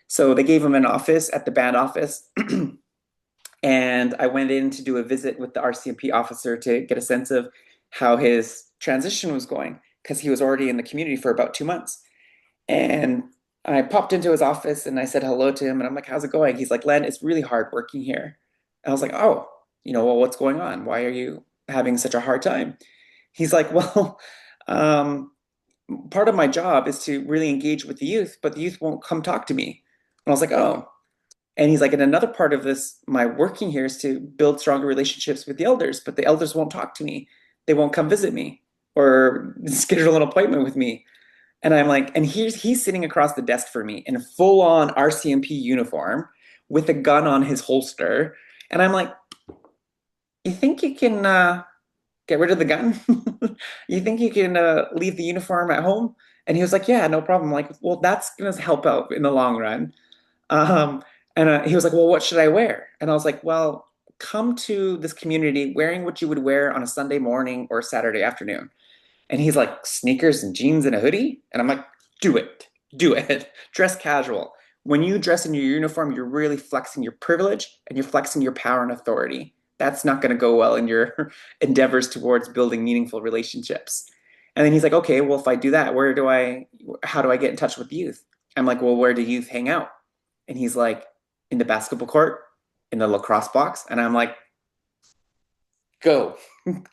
So they gave him an office at the band office. And I went in to do a visit with the RCMP officer to get a sense of how his transition was going. because he was already in the community for about 2 months. And I popped into his office and I said hello to him. And I'm like, how's it going? He's like, Len, it's really hard working here. And I was like, oh, well, what's going on? Why are you having such a hard time? He's like, well, um, part of my job is to really engage with the youth, but the youth won't come talk to me. And I was like, oh. And he's like, and another part of this, my working here is to build stronger relationships with the elders, but the elders won't talk to me. They won't come visit me or schedule an appointment with me. And I'm like, and he's sitting across the desk for me in a full-on RCMP uniform with a gun on his holster. And I'm like, you think you can get rid of the gun? You think you can leave the uniform at home? And he was like, yeah, no problem. I'm like, well, that's gonna help out in the long run. Um, and he was like, well, what should I wear? And I was like, well, come to this community wearing what you would wear on a Sunday morning or Saturday afternoon. And he's like, sneakers and jeans and a hoodie? And I'm like, do it. Do it. Dress casual. When you dress in your uniform, you're really flexing your privilege and you're flexing your power and authority. That's not going to go well in your endeavors towards building meaningful relationships. And then he's like, okay, well, if I do that, how do I get in touch with youth? I'm like, well, where do youth hang out? And he's like, in the basketball court, in the lacrosse box. And I'm like, go,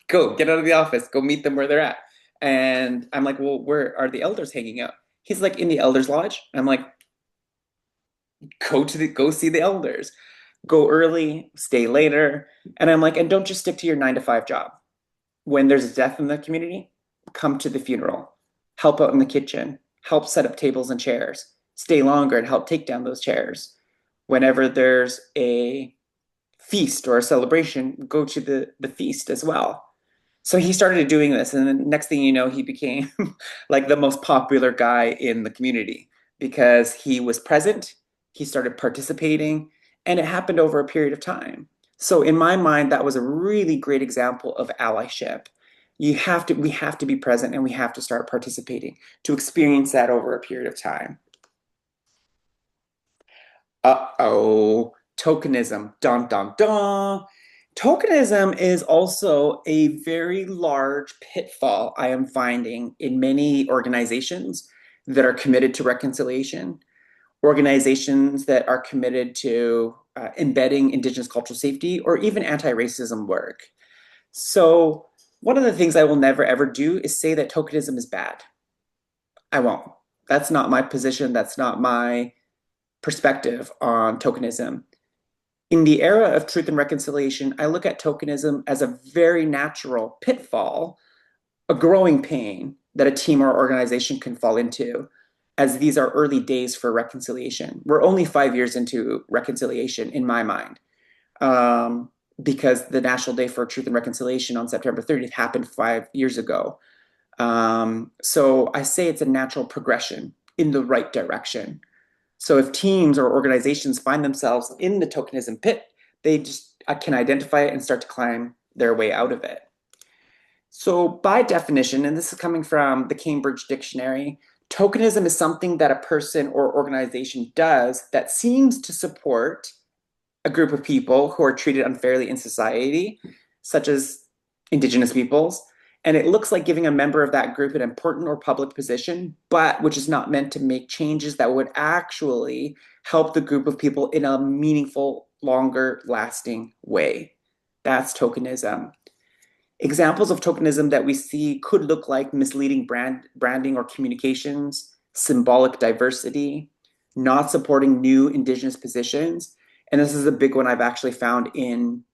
go, get out of the office, go meet them where they're at. And I'm like, well, where are the elders hanging out? He's like, in the elders lodge. I'm like, go see the elders. Go early, stay later. And I'm like, and don't just stick to your 9 to 5 job. When there's a death in the community, come to the funeral, help out in the kitchen, help set up tables and chairs, stay longer and help take down those chairs. Whenever there's a feast or a celebration, go to the feast as well. So he started doing this, and then next thing you know, he became like the most popular guy in the community because he was present, he started participating, and it happened over a period of time. So in my mind, that was a really great example of allyship. We have to be present and we have to start participating to experience that over a period of time. Uh-oh, tokenism. Dun dun dun. Tokenism is also a very large pitfall I am finding in many organizations that are committed to reconciliation, organizations that are committed to embedding Indigenous cultural safety, or even anti-racism work. So, one of the things I will never ever do is say that tokenism is bad. I won't. That's not my position. That's not my perspective on tokenism. In the era of truth and reconciliation, I look at tokenism as a very natural pitfall, a growing pain that a team or organization can fall into, as these are early days for reconciliation. We're only 5 years into reconciliation in my mind, because the National Day for Truth and Reconciliation on September 30th happened 5 years ago. So I say it's a natural progression in the right direction. So if teams or organizations find themselves in the tokenism pit, they just can identify it and start to climb their way out of it. So by definition, and this is coming from the Cambridge Dictionary, tokenism is something that a person or organization does that seems to support a group of people who are treated unfairly in society, such as Indigenous peoples. And it looks like giving a member of that group an important or public position, but which is not meant to make changes that would actually help the group of people in a meaningful, longer lasting way. That's tokenism. Examples of tokenism that we see could look like misleading branding or communications, symbolic diversity, not supporting new Indigenous positions. And this is a big one I've actually found in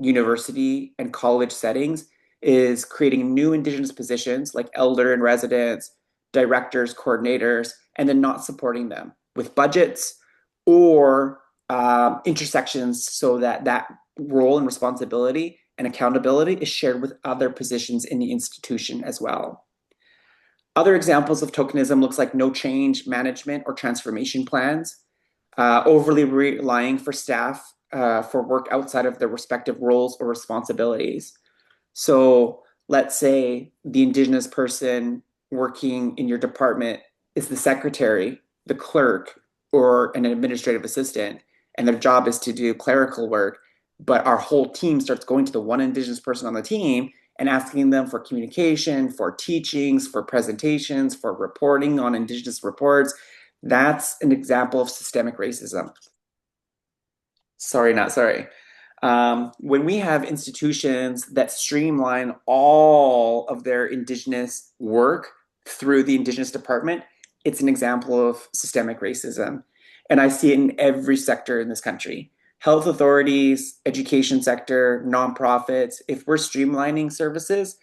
university and college settings, is creating new Indigenous positions like elder and residents, directors, coordinators, and then not supporting them with budgets or intersections so that that role and responsibility and accountability is shared with other positions in the institution as well. Other examples of tokenism looks like no change management or transformation plans, overly relying for staff for work outside of their respective roles or responsibilities. So let's say the Indigenous person working in your department is the secretary, the clerk, or an administrative assistant, and their job is to do clerical work, but our whole team starts going to the one Indigenous person on the team, and asking them for communication, for teachings, for presentations, for reporting on Indigenous reports. That's an example of systemic racism. Sorry, not sorry. When we have institutions that streamline all of their Indigenous work through the Indigenous department, it's an example of systemic racism. And I see it in every sector in this country. Health authorities, education sector, nonprofits, if we're streamlining services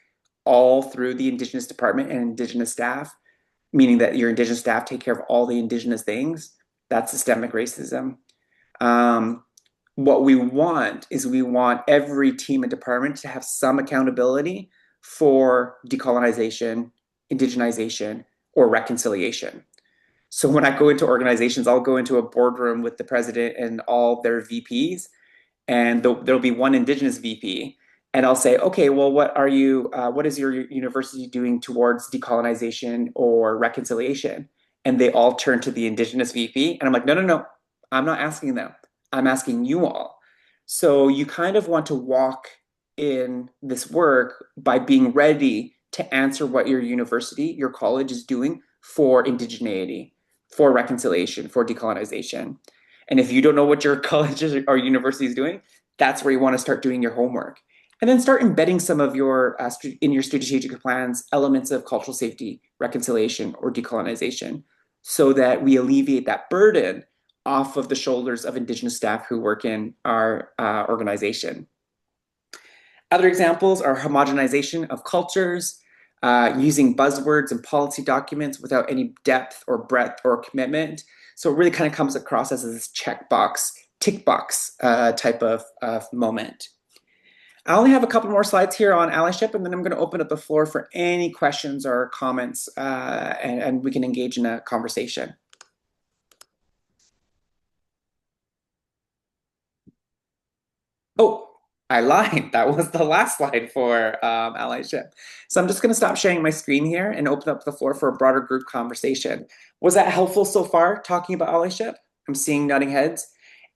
all through the Indigenous department and Indigenous staff, meaning that your Indigenous staff take care of all the Indigenous things, that's systemic racism. Um, what we want is we want every team and department to have some accountability for decolonization, indigenization, or reconciliation. So when I go into organizations, I'll go into a boardroom with the president and all their VPs, and there'll be one Indigenous VP, and I'll say, okay, well, what is your university doing towards decolonization or reconciliation? And they all turn to the Indigenous VP, and I'm like, no, no, no, I'm not asking them. I'm asking you all. So you kind of want to walk in this work by being ready to answer what your university, your college is doing for indigeneity, for reconciliation, for decolonization. And if you don't know what your college or university is doing, that's where you want to start doing your homework. And then start embedding some of your, in your strategic plans, elements of cultural safety, reconciliation, or decolonization, so that we alleviate that burden off of the shoulders of Indigenous staff who work in our organization. Other examples are homogenization of cultures, using buzzwords and policy documents without any depth or breadth or commitment. So it really kind of comes across as this checkbox, tick box type of moment. I only have a couple more slides here on allyship, and then I'm going to open up the floor for any questions or comments, and we can engage in a conversation. Oh, I lied. That was the last slide for allyship. So I'm just going to stop sharing my screen here and open up the floor for a broader group conversation. Was that helpful so far, talking about allyship? I'm seeing nodding heads.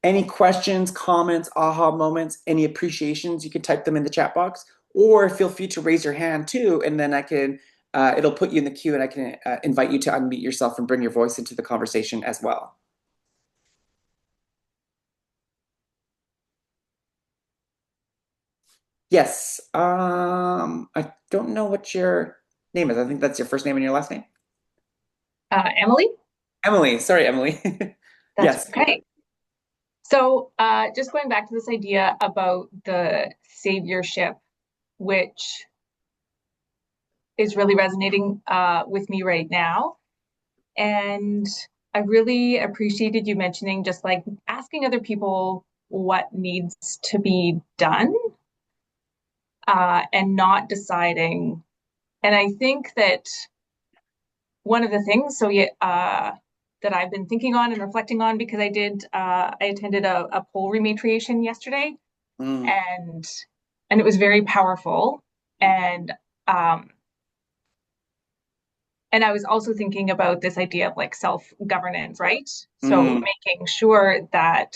Any questions, comments, aha moments, any appreciations, you can type them in the chat box, or feel free to raise your hand too, and then I can, it'll put you in the queue and I can invite you to unmute yourself and bring your voice into the conversation as well. Yes. I don't know what your name is. I think that's your first name and your last name. Emily? Emily. Sorry, Emily. That's Yes. okay. So just going back to this idea about the saviorship, which is really resonating with me right now. And I really appreciated you mentioning just like asking other people what needs to be done and not deciding. And I think that one of the things, that I've been thinking on and reflecting on because I attended a pole rematriation yesterday, Mm, and it was very powerful, and um, I was also thinking about this idea of like self-governance, right? So mm, making sure that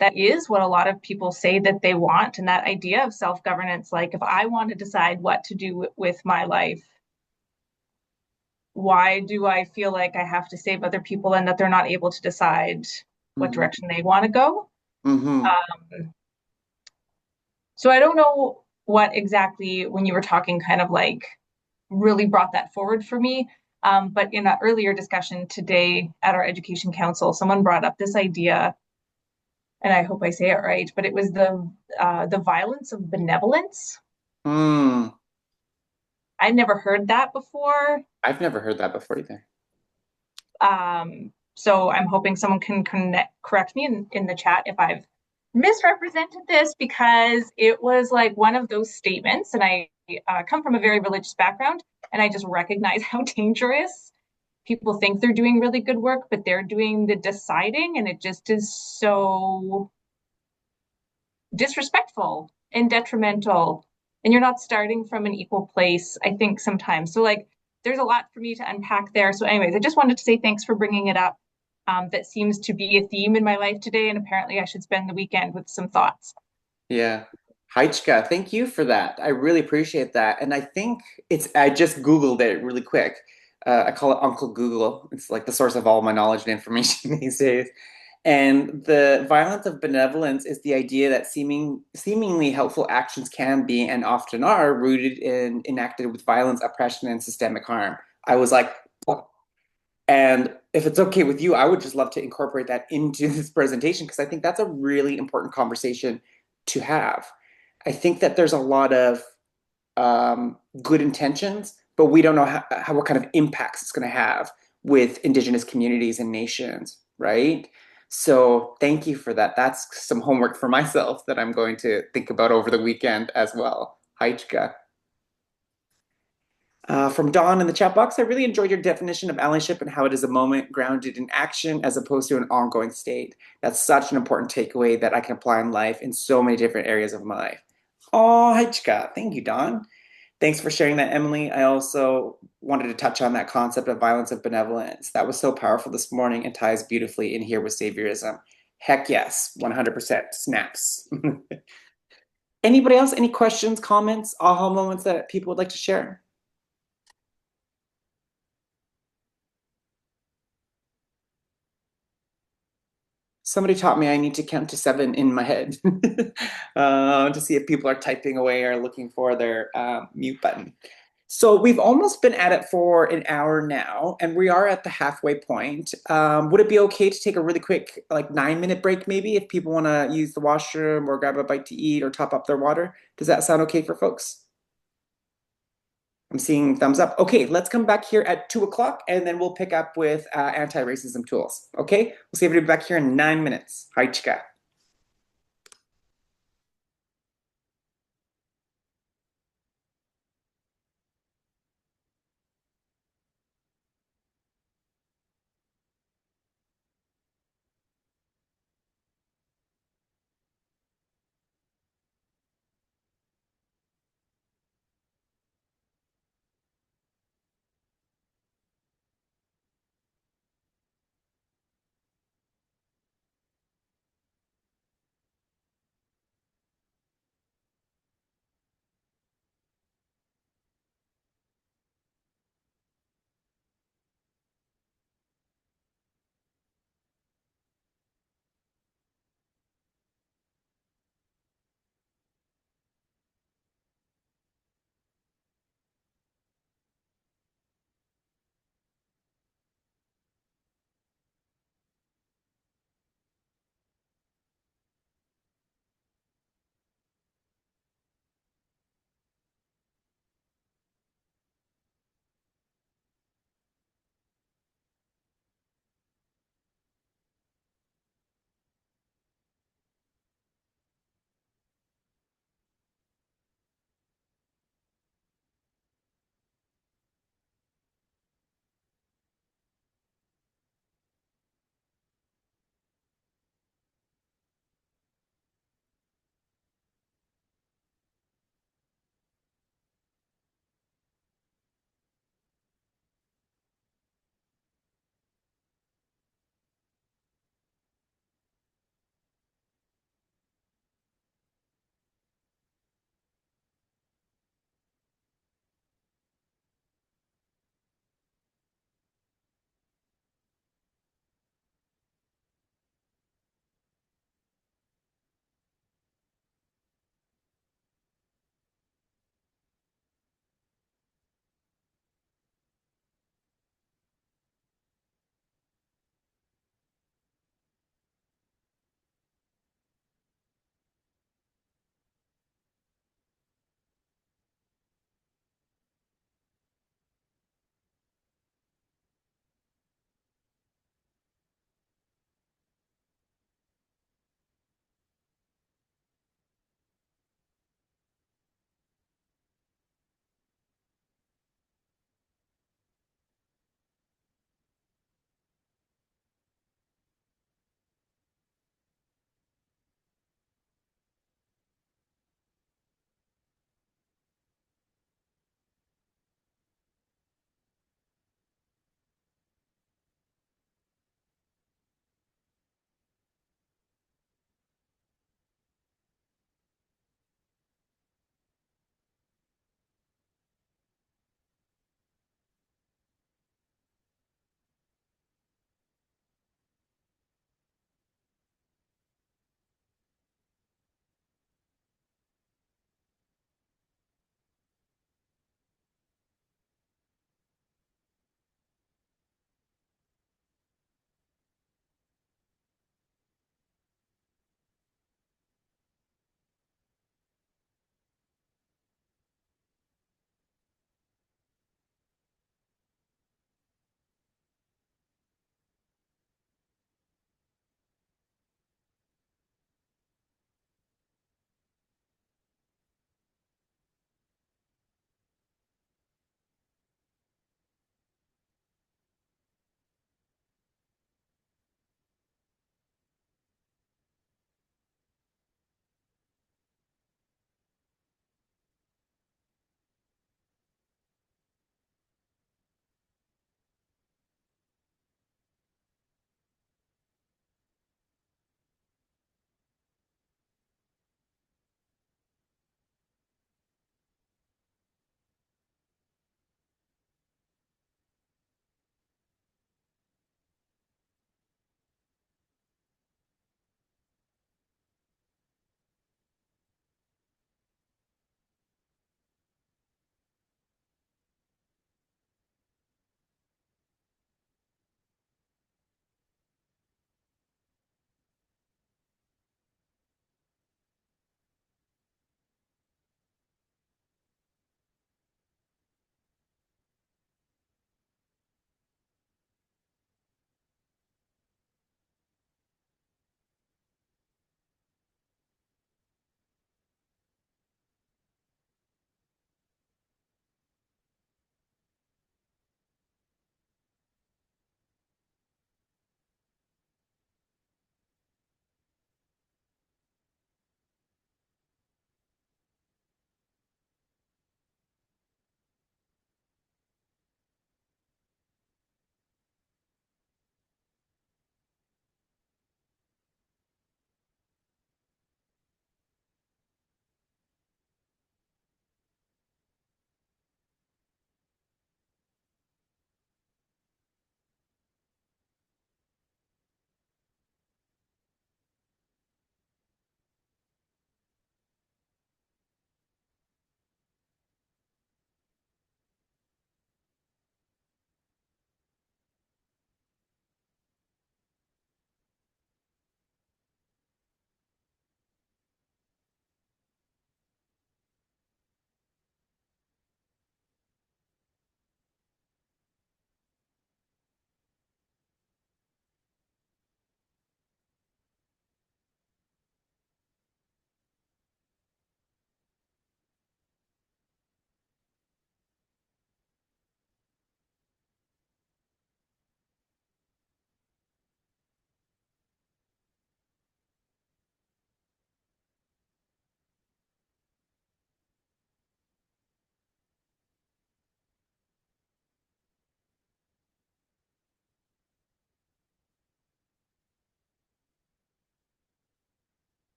that is what a lot of people say that they want, and that idea of self-governance, like if I want to decide what to do with my life, why do I feel like I have to save other people and that they're not able to decide what mm-hmm, direction they want to go? mm-hmm, Um, so I don't know what exactly, when you were talking, kind of like really brought that forward for me. But in an earlier discussion today at our education council, someone brought up this idea, and I hope I say it right, but it was the violence of benevolence. mm. I'd never heard that before. I've never heard that before either. So I'm hoping someone can correct me in the chat if I've misrepresented this, because it was like one of those statements, and I come from a very religious background, and I just recognize how dangerous people think they're doing really good work, but they're doing the deciding, and it just is so disrespectful and detrimental. And you're not starting from an equal place, I think, sometimes. So, like, there's a lot for me to unpack there. So, anyways, I just wanted to say thanks for bringing it up. That seems to be a theme in my life today, and apparently, I should spend the weekend with some thoughts. Yeah. Haichka, thank you for that. I really appreciate that. And I think I just Googled it really quick. I call it Uncle Google. It's like the source of all my knowledge and information these days. And the violence of benevolence is the idea that seemingly helpful actions can be and often are rooted in enacted with violence, oppression, and systemic harm. I was like, "Oh." And if it's okay with you, I would just love to incorporate that into this presentation because I think that's a really important conversation to have. I think that there's a lot of good intentions, but we don't know how what kind of impacts it's going to have with Indigenous communities and nations, right? So thank you for that. That's some homework for myself that I'm going to think about over the weekend as well. Haichka. From Dawn in the chat box, I really enjoyed your definition of allyship and how it is a moment grounded in action as opposed to an ongoing state. That's such an important takeaway that I can apply in life in so many different areas of my life. Oh, Haichka. Thank you, Dawn. Thanks for sharing that, Emily. I also wanted to touch on that concept of violence of benevolence. That was so powerful this morning and ties beautifully in here with saviorism. Heck yes, 100% snaps. Anybody else? Any questions, comments, aha moments that people would like to share? Somebody taught me I need to count to seven in my head to see if people are typing away or looking for their mute button. So we've almost been at it for an hour now, and we are at the halfway point. Would it be okay to take a really quick, like 9 minute break, maybe, if people want to use the washroom or grab a bite to eat or top up their water? Does that sound okay for folks? I'm seeing thumbs up. Okay, let's come back here at 2 o'clock, and then we'll pick up with anti-racism tools. Okay, we'll see everybody back here in 9 minutes. Hi, Chika.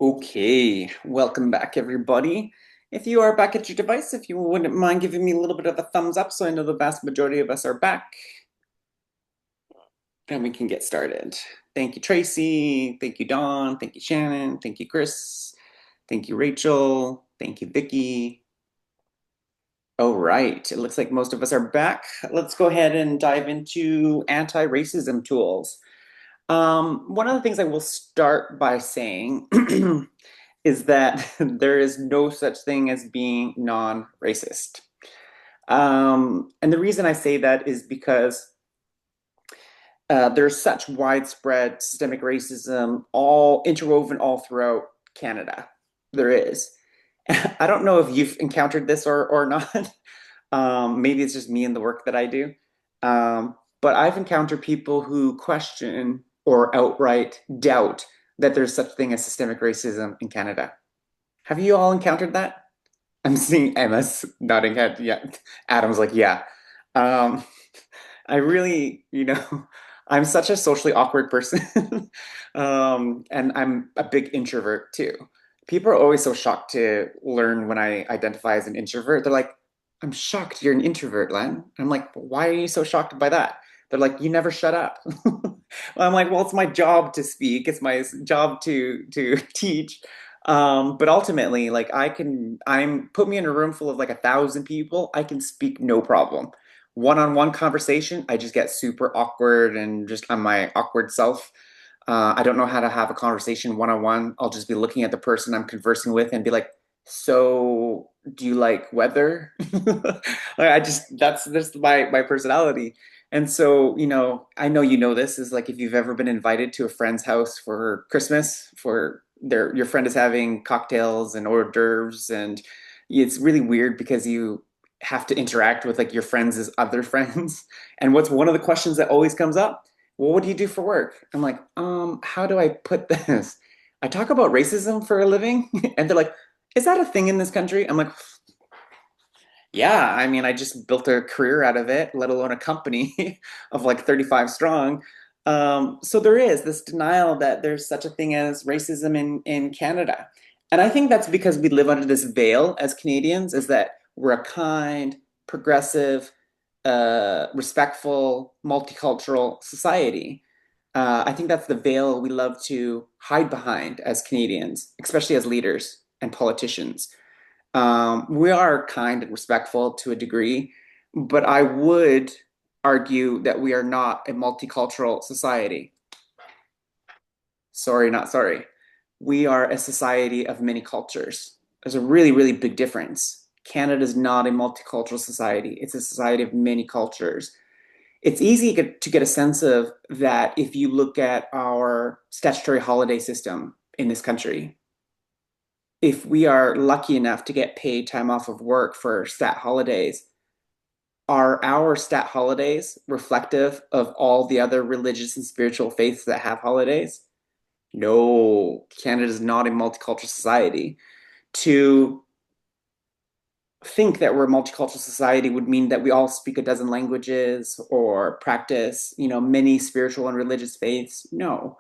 Okay, welcome back, everybody. If you are back at your device, if you wouldn't mind giving me a little bit of a thumbs up so I know the vast majority of us are back, then we can get started. Thank you, Tracy. Thank you, Dawn. Thank you, Shannon. Thank you, Chris. Thank you, Rachel. Thank you, Vicky. All right, it looks like most of us are back. Let's go ahead and dive into anti-racism tools. One of the things I will start by saying is that there is no such thing as being non-racist. And the reason I say that is because there's such widespread systemic racism, all interwoven all throughout Canada. There is. I don't know if you've encountered this or not. Maybe it's just me and the work that I do. But I've encountered people who question or outright doubt that there's such thing as systemic racism in Canada. Have you all encountered that? I'm seeing Emma's nodding head. Yeah. Adam's like, yeah. Um, I really, I'm such a socially awkward person. And I'm a big introvert too. People are always so shocked to learn when I identify as an introvert. They're like, I'm shocked you're an introvert, Len. I'm like, why are you so shocked by that? They're like, you never shut up. I'm like, well, it's my job to speak. It's my job to teach. But ultimately, like put me in a room full of like 1,000 people, I can speak no problem. One-on-one conversation, I just get super awkward and just I'm my awkward self. I don't know how to have a conversation one-on-one. I'll just be looking at the person I'm conversing with and be like, so do you like weather? Like, that's my personality. And so, I know this is like if you've ever been invited to a friend's house for Christmas, for your friend is having cocktails and hors d'oeuvres, and it's really weird because you have to interact with like your friends' other friends. And what's one of the questions that always comes up? Well, what do you do for work? I'm like, how do I put this? I talk about racism for a living. And they're like, is that a thing in this country? I'm like, yeah, I mean, I just built a career out of it, let alone a company of like 35 strong. So there is this denial that there's such a thing as racism in Canada. And I think that's because we live under this veil as Canadians, is that we're a kind, progressive, respectful, multicultural society. I think that's the veil we love to hide behind as Canadians, especially as leaders and politicians. We are kind and respectful to a degree, but I would argue that we are not a multicultural society. Sorry, not sorry. We are a society of many cultures. There's a really, really big difference. Canada is not a multicultural society. It's a society of many cultures. It's easy to get a sense of that if you look at our statutory holiday system in this country. If we are lucky enough to get paid time off of work for stat holidays, are our stat holidays reflective of all the other religious and spiritual faiths that have holidays? No, Canada is not a multicultural society. To think that we're a multicultural society would mean that we all speak a dozen languages or practice, many spiritual and religious faiths. No.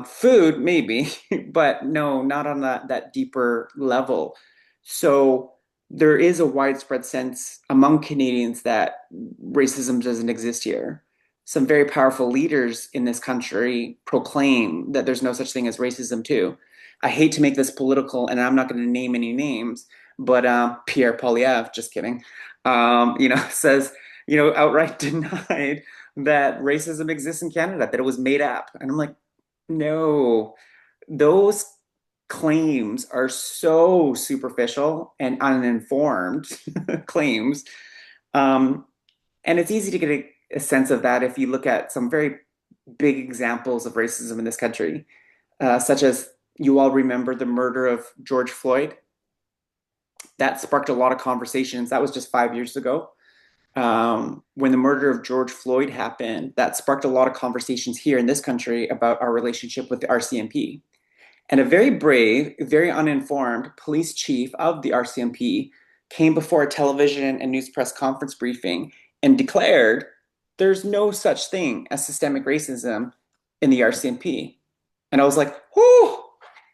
Food, maybe, but no, not on that deeper level. So there is a widespread sense among Canadians that racism doesn't exist here. Some very powerful leaders in this country proclaim that there's no such thing as racism too. I hate to make this political, and I'm not going to name any names, but Pierre Poilievre, just kidding, says, outright denied that racism exists in Canada, that it was made up. And I'm like, no, those claims are so superficial and uninformed claims. Um, and it's easy to get a sense of that if you look at some very big examples of racism in this country, such as you all remember the murder of George Floyd. That sparked a lot of conversations. That was just 5 years ago. When the murder of George Floyd happened, that sparked a lot of conversations here in this country about our relationship with the RCMP. And a very brave, very uninformed police chief of the RCMP came before a television and news press conference briefing and declared there's no such thing as systemic racism in the RCMP. And I was like, whoo,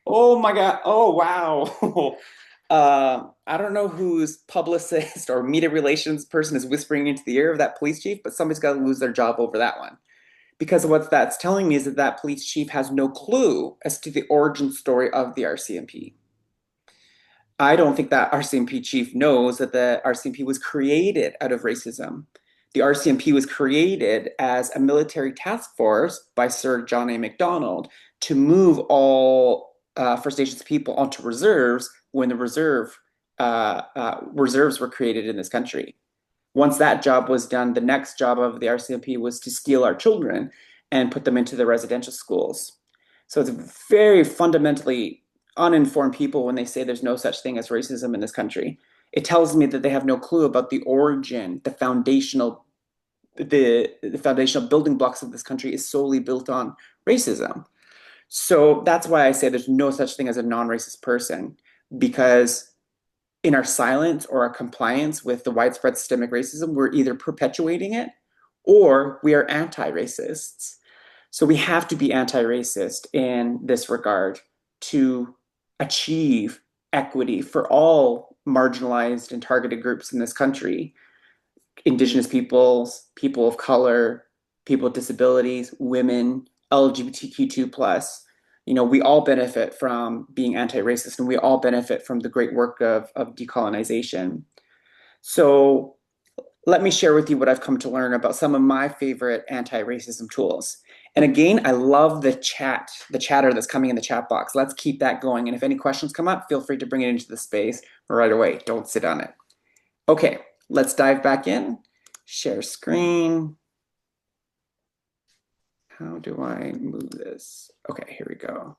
Oh my God. Oh wow. I don't know whose publicist or media relations person is whispering into the ear of that police chief, but somebody's got to lose their job over that one. Because what that's telling me is that that police chief has no clue as to the origin story of the RCMP. I don't think that RCMP chief knows that the RCMP was created out of racism. The RCMP was created as a military task force by Sir John A. Macdonald to move all First Nations people onto reserves when the reserves were created in this country. Once that job was done, the next job of the RCMP was to steal our children and put them into the residential schools. So it's very fundamentally uninformed people when they say there's no such thing as racism in this country. It tells me that they have no clue about the origin, the foundational building blocks of this country is solely built on racism. So that's why I say there's no such thing as a non-racist person, because in our silence or our compliance with the widespread systemic racism, we're either perpetuating it or we are anti-racists. So we have to be anti-racist in this regard to achieve equity for all marginalized and targeted groups in this country: Indigenous peoples, people of color, people with disabilities, women, LGBTQ2 plus. We all benefit from being anti-racist, and we all benefit from the great work of decolonization. So let me share with you what I've come to learn about some of my favorite anti-racism tools. And again, I love the chatter that's coming in the chat box. Let's keep that going. And if any questions come up, feel free to bring it into the space right away. Don't sit on it. Okay, let's dive back in. Share screen. How do I move this? Okay, here we go.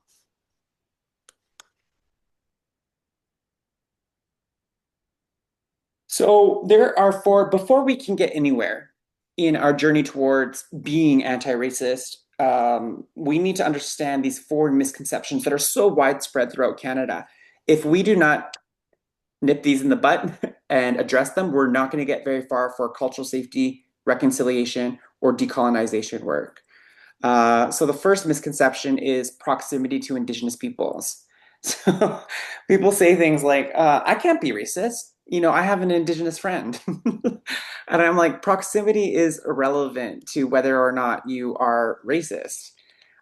So there are before we can get anywhere in our journey towards being anti-racist, we need to understand these four misconceptions that are so widespread throughout Canada. If we do not nip these in the butt and address them, we're not going to get very far for cultural safety, reconciliation, or decolonization work. So the first misconception is proximity to Indigenous peoples. So people say things like, I can't be racist. I have an Indigenous friend. And I'm like, proximity is irrelevant to whether or not you are racist.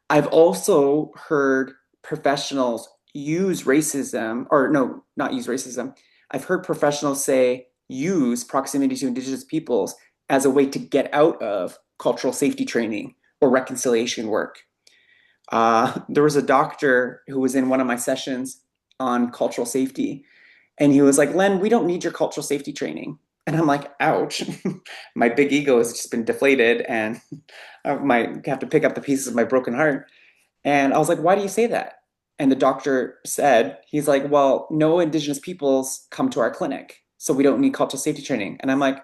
I've also heard professionals use racism, or no, not use racism. I've heard professionals say use proximity to Indigenous peoples as a way to get out of cultural safety training or reconciliation work. There was a doctor who was in one of my sessions on cultural safety, and he was like, Len, we don't need your cultural safety training. And I'm like, ouch, my big ego has just been deflated, and I might have to pick up the pieces of my broken heart. And I was like, why do you say that? And the doctor said, he's like, well, no Indigenous peoples come to our clinic, so we don't need cultural safety training. And I'm like,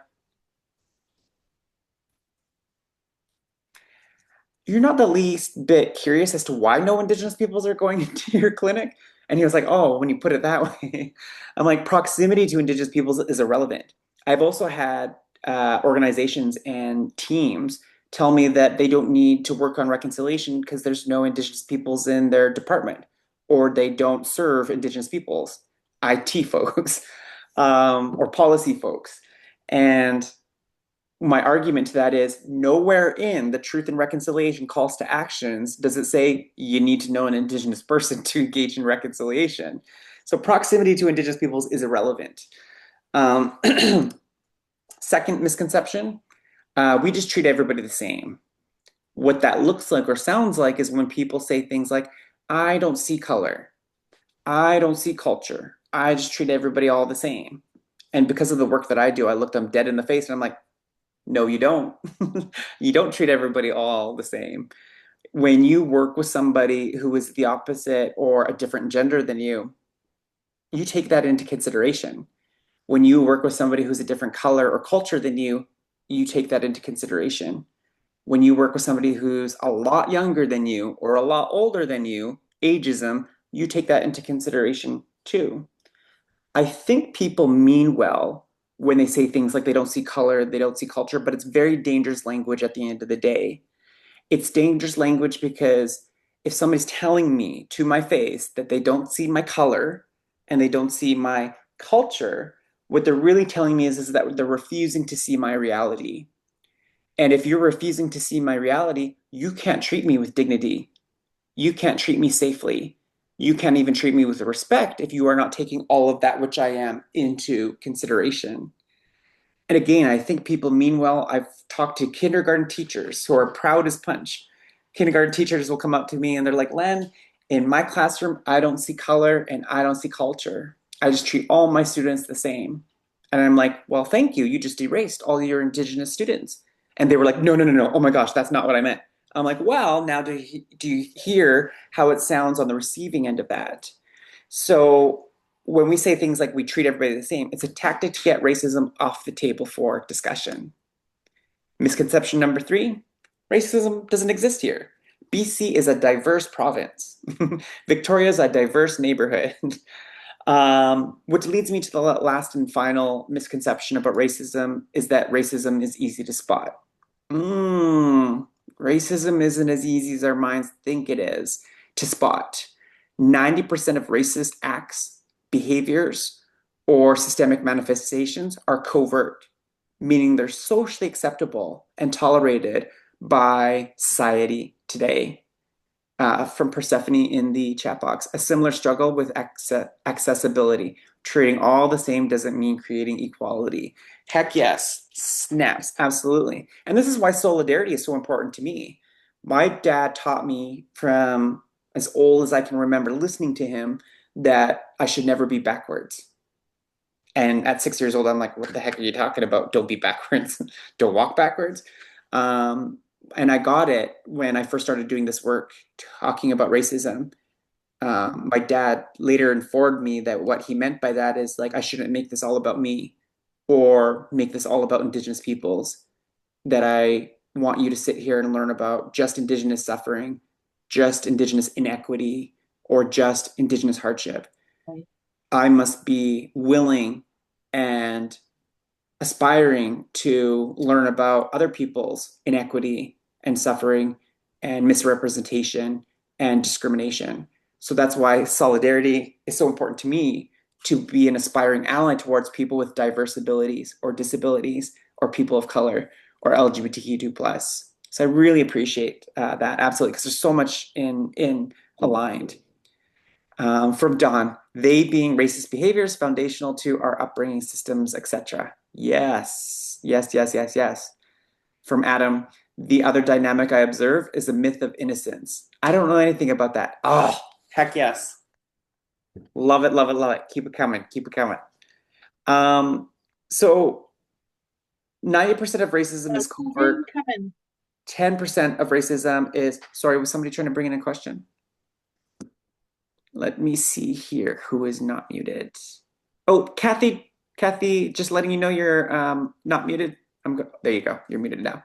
you're not the least bit curious as to why no Indigenous peoples are going into your clinic? And he was like, oh, when you put it that way. I'm like, proximity to Indigenous peoples is irrelevant. I've also had organizations and teams tell me that they don't need to work on reconciliation because there's no Indigenous peoples in their department, or they don't serve Indigenous peoples, IT folks, or policy folks. And my argument to that is nowhere in the Truth and Reconciliation calls to actions does it say you need to know an Indigenous person to engage in reconciliation. So proximity to Indigenous peoples is irrelevant. Um, Second misconception, we just treat everybody the same. What that looks like or sounds like is when people say things like, I don't see color, I don't see culture, I just treat everybody all the same. And because of the work that I do, I look them dead in the face and I'm like, no, you don't. You don't treat everybody all the same. When you work with somebody who is the opposite or a different gender than you take that into consideration. When you work with somebody who's a different color or culture than you take that into consideration. When you work with somebody who's a lot younger than you or a lot older than you, ageism, you take that into consideration too. I think people mean well when they say things like they don't see color, they don't see culture, but it's very dangerous language at the end of the day. It's dangerous language because if somebody's telling me to my face that they don't see my color and they don't see my culture, what they're really telling me is that they're refusing to see my reality. And if you're refusing to see my reality, you can't treat me with dignity. You can't treat me safely. You can't even treat me with respect if you are not taking all of that which I am into consideration. And again, I think people mean well. I've talked to kindergarten teachers who are proud as punch. Kindergarten teachers will come up to me and they're like, Len, in my classroom, I don't see color and I don't see culture. I just treat all my students the same. And I'm like, well, thank you. You just erased all your Indigenous students. And they were like, no, no, no, no. Oh my gosh, that's not what I meant. I'm like, well, now do you hear how it sounds on the receiving end of that? So when we say things like we treat everybody the same, it's a tactic to get racism off the table for discussion. Misconception number 3, racism doesn't exist here. BC is a diverse province. Victoria is a diverse neighborhood. Which leads me to the last and final misconception about racism is that racism is easy to spot. Mm, Racism isn't as easy as our minds think it is to spot. 90% of racist acts, behaviors, or systemic manifestations are covert, meaning they're socially acceptable and tolerated by society today. From Persephone in the chat box, a similar struggle with accessibility. Treating all the same doesn't mean creating equality. Heck yes, snaps, absolutely. And this is why solidarity is so important to me. My dad taught me from as old as I can remember listening to him that I should never be backwards. And at 6 years old, I'm like, what the heck are you talking about? Don't be backwards. Don't walk backwards. Um, and I got it when I first started doing this work, talking about racism. My dad later informed me that what he meant by that is like, I shouldn't make this all about me or make this all about Indigenous peoples, that I want you to sit here and learn about just Indigenous suffering, just Indigenous inequity, or just Indigenous hardship. Right. I must be willing and aspiring to learn about other people's inequity and suffering and misrepresentation and discrimination. So that's why solidarity is so important to me, to be an aspiring ally towards people with diverse abilities or disabilities or people of color or LGBTQ2 plus. So I really appreciate that, absolutely, because there's so much in aligned. From Don, they being racist behaviors foundational to our upbringing systems, etc. Yes, yes, yes, yes, yes. From Adam, the other dynamic I observe is the myth of innocence. I don't know anything about that. Oh, heck yes. Love it, love it, love it. Keep it coming, keep it coming. Um, so 90% of racism is covert. Coming. 10% of racism is, sorry, was somebody trying to bring in a question? Let me see here who is not muted. Oh, Kathy, just letting you know you're not muted. There you go. You're muted now.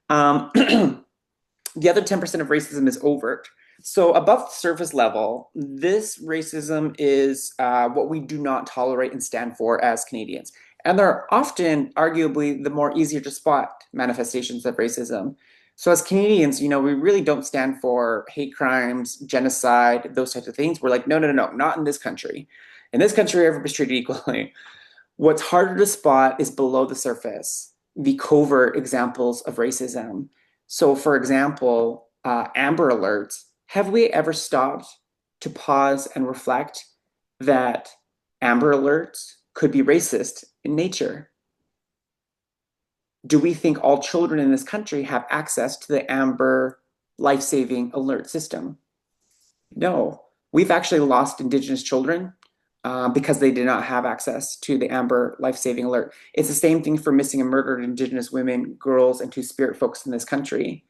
Um, the other 10% of racism is overt. So above the surface level, this racism is what we do not tolerate and stand for as Canadians. And they're often, arguably, the more easier to spot manifestations of racism. So as Canadians, we really don't stand for hate crimes, genocide, those types of things. We're like, no, no, no, no, not in this country. In this country, everybody's treated equally. What's harder to spot is below the surface, the covert examples of racism. So, for example, Amber Alerts. Have we ever stopped to pause and reflect that Amber Alerts could be racist in nature? Do we think all children in this country have access to the Amber life-saving alert system? No. We've actually lost Indigenous children because they did not have access to the Amber life-saving alert. It's the same thing for missing and murdered Indigenous women, girls, and Two-Spirit folks in this country.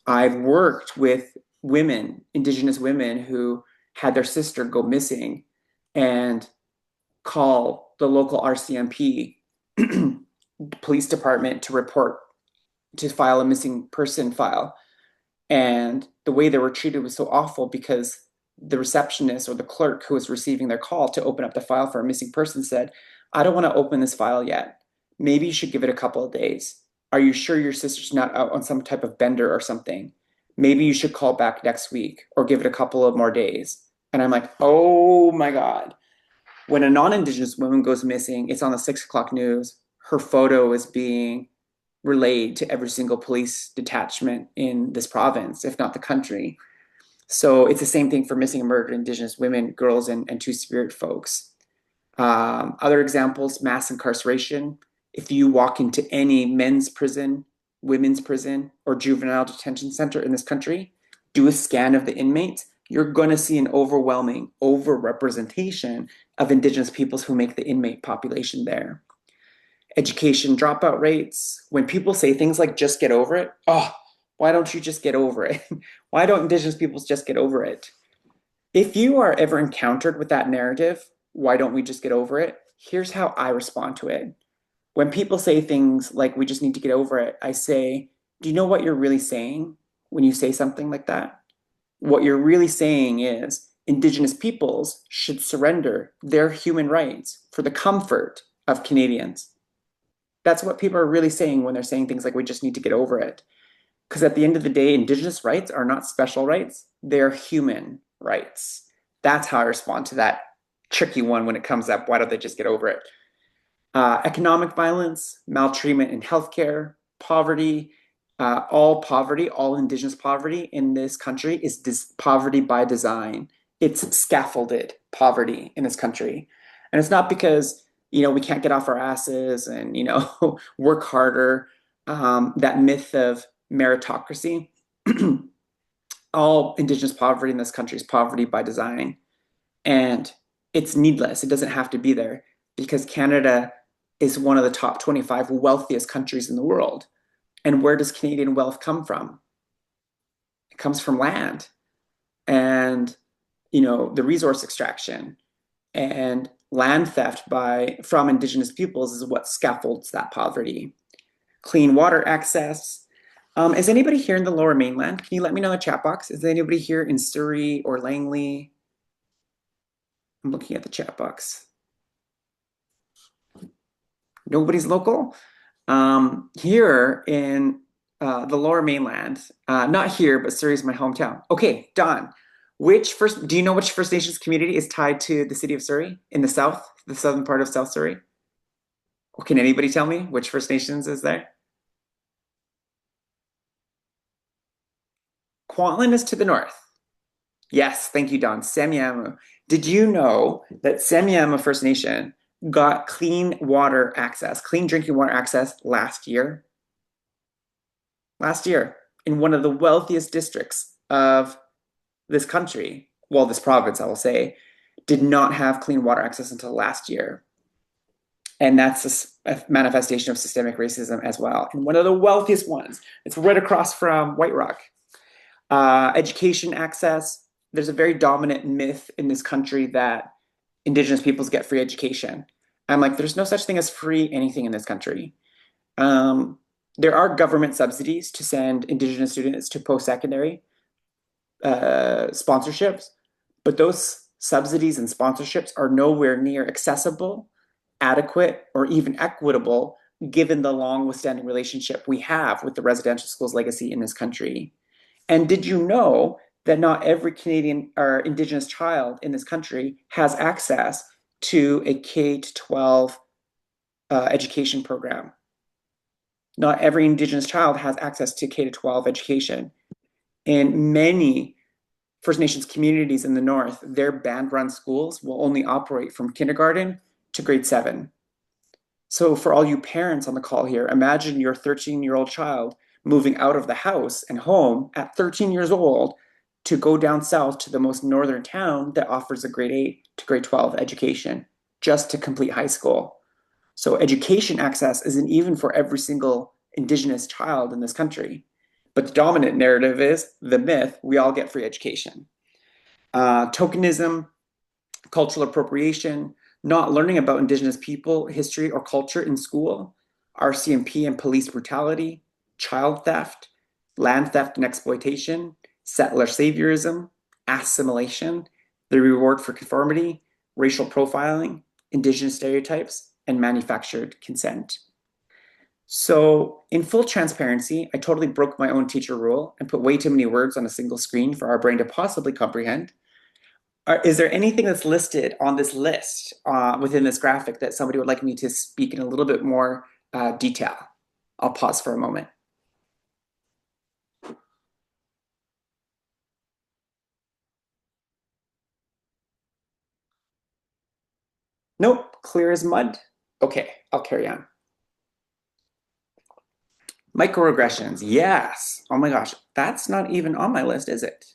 I've worked with women, Indigenous women, who had their sister go missing and call the local RCMP police department to report, to file a missing person file. And the way they were treated was so awful because the receptionist or the clerk who was receiving their call to open up the file for a missing person said, I don't want to open this file yet. Maybe you should give it a couple of days. Are you sure your sister's not out on some type of bender or something? Maybe you should call back next week or give it a couple of more days. And I'm like, oh my God. When a non-Indigenous woman goes missing, it's on the 6 o'clock news. Her photo is being relayed to every single police detachment in this province, if not the country. So it's the same thing for missing and murdered Indigenous women, girls, and Two-Spirit folks. Other examples, mass incarceration. If you walk into any men's prison, women's prison, or juvenile detention center in this country, do a scan of the inmates, you're going to see an overwhelming overrepresentation of Indigenous peoples who make the inmate population there. Education dropout rates. When people say things like just get over it, oh, why don't you just get over it? Why don't Indigenous peoples just get over it? If you are ever encountered with that narrative, why don't we just get over it? Here's how I respond to it. When people say things like we just need to get over it, I say, do you know what you're really saying when you say something like that? What you're really saying is Indigenous peoples should surrender their human rights for the comfort of Canadians. That's what people are really saying when they're saying things like we just need to get over it. Because at the end of the day, Indigenous rights are not special rights, they're human rights. That's how I respond to that tricky one when it comes up. Why don't they just get over it? Economic violence, maltreatment in healthcare, poverty, all poverty, all Indigenous poverty in this country is poverty by design. It's scaffolded poverty in this country. And it's not because, we can't get off our asses and, work harder. That myth of meritocracy. All Indigenous poverty in this country is poverty by design. And it's needless. It doesn't have to be there because Canada is one of the top 25 wealthiest countries in the world. And where does Canadian wealth come from? It comes from land and, the resource extraction and land theft from Indigenous peoples is what scaffolds that poverty. Clean water access. Is anybody here in the Lower Mainland? Can you let me know in the chat box? Is anybody here in Surrey or Langley? I'm looking at the chat box. Nobody's local. Here in the Lower Mainland, not here, but Surrey is my hometown. Okay, Don, do you know which First Nations community is tied to the city of Surrey in the south, the southern part of South Surrey? Or can anybody tell me which First Nations is there? Kwantlen is to the north. Yes, thank you, Don. Semiahmoo. Did you know that Semiahmoo First Nation got clean water access, clean drinking water access last year? Last year, in one of the wealthiest districts of this country, well, this province, I will say, did not have clean water access until last year. And that's a manifestation of systemic racism as well. And one of the wealthiest ones, it's right across from White Rock. Education access, there's a very dominant myth in this country that Indigenous peoples get free education. I'm like, there's no such thing as free anything in this country. There are government subsidies to send Indigenous students to post-secondary sponsorships, but those subsidies and sponsorships are nowhere near accessible, adequate, or even equitable given the long withstanding relationship we have with the residential schools legacy in this country. And did you know that not every Canadian or Indigenous child in this country has access to a K-12 education program? Not every Indigenous child has access to K-12 education. In many First Nations communities in the North, their band-run schools will only operate from kindergarten to grade 7. So for all you parents on the call here, imagine your 13-year-old child moving out of the house and home at 13 years old to go down south to the most northern town that offers a grade 8 to grade 12 education just to complete high school. So education access isn't even for every single Indigenous child in this country. But the dominant narrative is the myth, we all get free education. Tokenism, cultural appropriation, not learning about Indigenous people, history, or culture in school, RCMP and police brutality, child theft, land theft and exploitation, settler saviorism, assimilation, the reward for conformity, racial profiling, Indigenous stereotypes, and manufactured consent. So, in full transparency, I totally broke my own teacher rule and put way too many words on a single screen for our brain to possibly comprehend. Is there anything that's listed on this list within this graphic that somebody would like me to speak in a little bit more detail? I'll pause for a moment. Nope, clear as mud. Okay, I'll carry on. Microaggressions, yes. Oh my gosh, that's not even on my list, is it?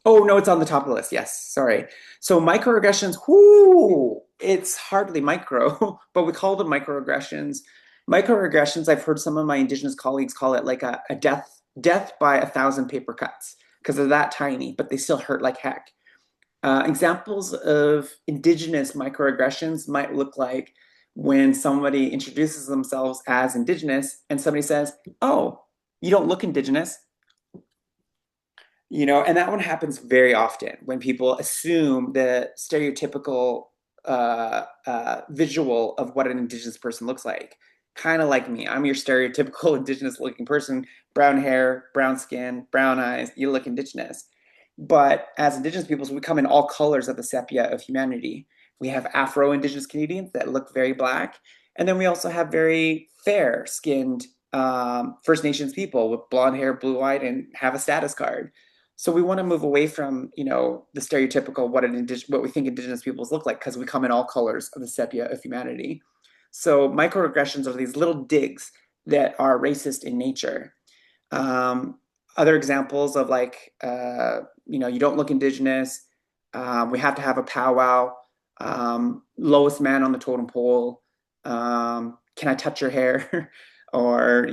Oh no, it's on the top of the list. Yes, sorry. So microaggressions, whoo, it's hardly micro, but we call them microaggressions. Microaggressions, I've heard some of my Indigenous colleagues call it like a death by 1,000 paper cuts because they're that tiny, but they still hurt like heck. Examples of Indigenous microaggressions might look like when somebody introduces themselves as Indigenous and somebody says, "Oh, you don't look Indigenous." And that one happens very often when people assume the stereotypical visual of what an Indigenous person looks like. Kind of like me. I'm your stereotypical Indigenous looking person, brown hair, brown skin, brown eyes. You look Indigenous. But as Indigenous peoples, we come in all colors of the sepia of humanity. We have Afro Indigenous Canadians that look very black. And then we also have very fair skinned First Nations people with blonde hair, blue eyed, and have a status card. So we want to move away from, the stereotypical what we think Indigenous peoples look like because we come in all colors of the sepia of humanity. So microaggressions are these little digs that are racist in nature. Um, Other examples of you don't look Indigenous. We have to have a powwow. Lowest man on the totem pole. Can I touch your hair? Or,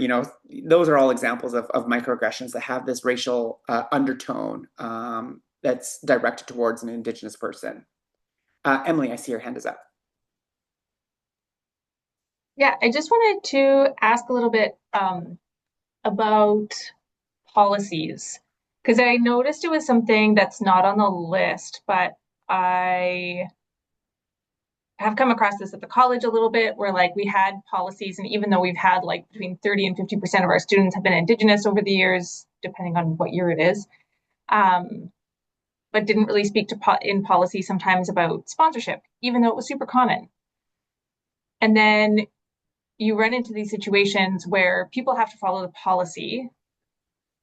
those are all examples of microaggressions that have this racial undertone that's directed towards an Indigenous person. Emily, I see your hand is up. Yeah, I just wanted to ask a little bit about policies because I noticed it was something that's not on the list, but I have come across this at the college a little bit where like we had policies, and even though we've had like between 30 and 50% of our students have been Indigenous over the years, depending on what year it is, um, but didn't really speak to in policy sometimes about sponsorship, even though it was super common. And then you run into these situations where people have to follow the policy,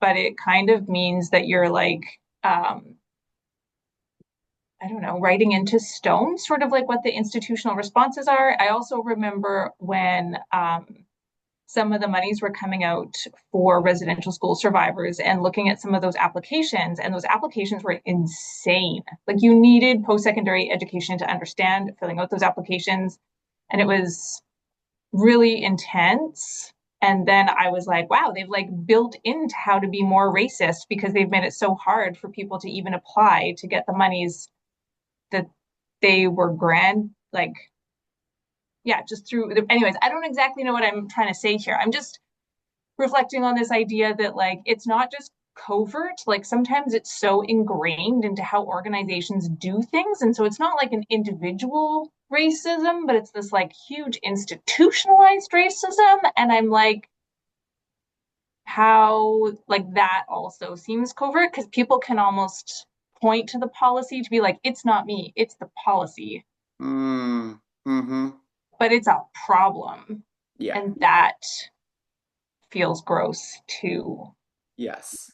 but it kind of means that you're like, um, I don't know, writing into stone, sort of like what the institutional responses are. I also remember when some of the monies were coming out for residential school survivors and looking at some of those applications, and those applications were insane. Like you needed post-secondary education to understand filling out those applications, and it was really intense. And then I was like, wow, they've like built into how to be more racist because they've made it so hard for people to even apply to get the monies that they were like, yeah, just through. Anyways, I don't exactly know what I'm trying to say here. I'm just reflecting on this idea that like it's not just covert, like sometimes it's so ingrained into how organizations do things, and so it's not like an individual racism, but it's this like huge institutionalized racism. And I'm like, how like that also seems covert because people can almost point to the policy to be like, it's not me, it's the policy, Mm, mm-hmm. but it's a problem, Yeah. and that feels gross too. Yes.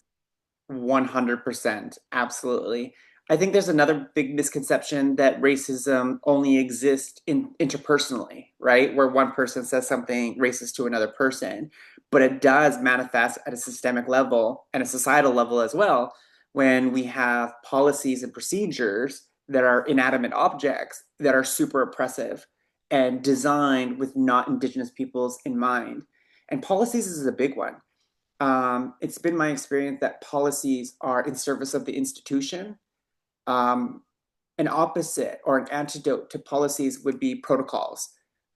100%. Absolutely. I think there's another big misconception that racism only exists interpersonally, right? Where one person says something racist to another person, but it does manifest at a systemic level and a societal level as well when we have policies and procedures that are inanimate objects that are super oppressive and designed with not Indigenous peoples in mind. And policies is a big one. It's been my experience that policies are in service of the institution. Um, an opposite or an antidote to policies would be protocols.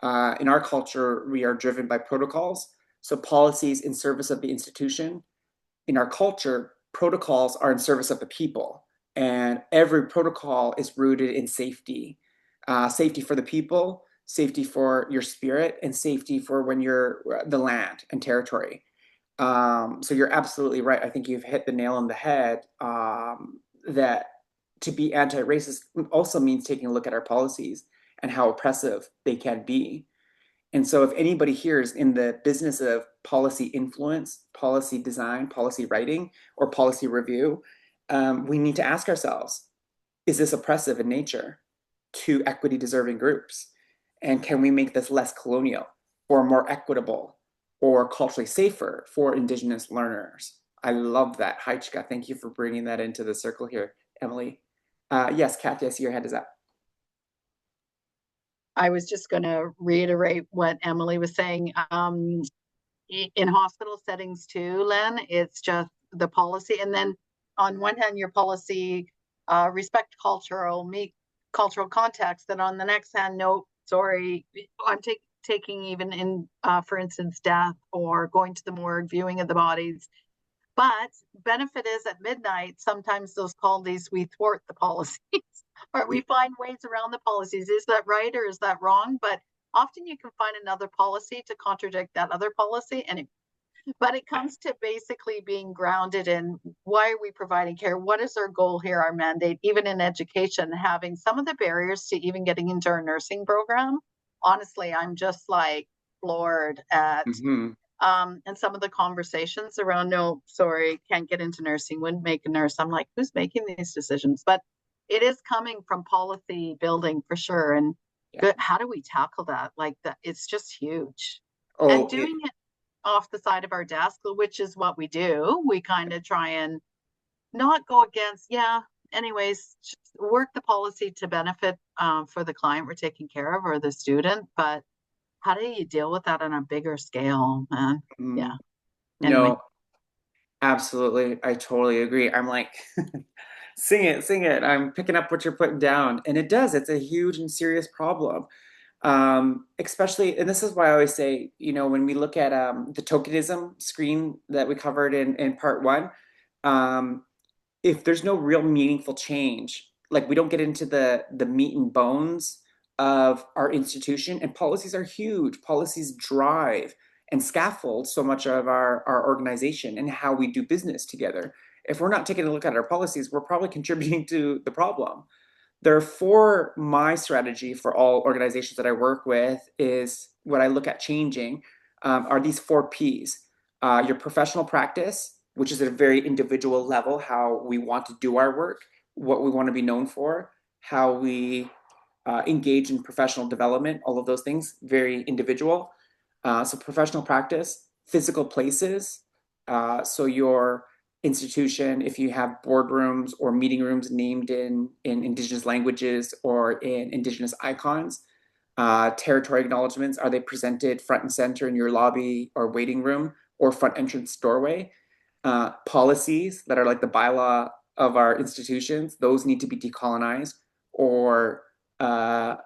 In our culture, we are driven by protocols. So, policies in service of the institution. In our culture, protocols are in service of the people. And every protocol is rooted in safety, safety for the people, safety for your spirit, and safety for when you're the land and territory. So you're absolutely right. I think you've hit the nail on the head. That to be anti-racist also means taking a look at our policies and how oppressive they can be. And so, if anybody here is in the business of policy influence, policy design, policy writing, or policy review, we need to ask ourselves, is this oppressive in nature to equity deserving groups? And can we make this less colonial or more equitable or culturally safer for Indigenous learners? I love that. Hi, Chika. Thank you for bringing that into the circle here, Emily. Yes, Kathy, I see your hand is up. I was just going to reiterate what Emily was saying. In hospital settings too, Len, it's just the policy. And then on one hand, your policy respect cultural context. And on the next hand, no, sorry, I'm taking even in, for instance, death or going to the morgue, viewing of the bodies. But benefit is at midnight, sometimes those policies, we thwart the policies or we find ways around the policies. Is that right or is that wrong? But often you can find another policy to contradict that other policy. But it comes to basically being grounded in why are we providing care? What is our goal here, our mandate, even in education, having some of the barriers to even getting into our nursing program. Honestly, I'm just like floored at Mm-hmm. and some of the conversations around, no, sorry, can't get into nursing, wouldn't make a nurse. I'm like, who's making these decisions? But it is coming from policy building for sure. And Yeah. good, how do we tackle that? Like that, it's just huge. And Oh, doing it off the side of our desk, which is what we do, we kind of try and not go against, yeah, anyways, work the policy to benefit for the client we're taking care of or the student. But how do you deal with that on a bigger scale, man? Yeah. Anyway. no, absolutely. I totally agree. I'm like, sing it, sing it. I'm picking up what you're putting down. And it does, it's a huge and serious problem. Especially, and this is why I always say, when we look at the tokenism screen that we covered in part one, um, if there's no real meaningful change, like we don't get into the meat and bones of our institution, and policies are huge. Policies drive and scaffold so much of our organization and how we do business together. If we're not taking a look at our policies, we're probably contributing to the problem. Therefore, my strategy for all organizations that I work with is what I look at changing are these four P's. Your professional practice, which is at a very individual level, how we want to do our work, what we want to be known for, how we engage in professional development, all of those things, very individual. So professional practice, physical places. So your institution, if you have boardrooms or meeting rooms named in Indigenous languages or in Indigenous icons, territory acknowledgements, are they presented front and center in your lobby or waiting room or front entrance doorway? Policies that are like the bylaw of our institutions, those need to be decolonized or uh,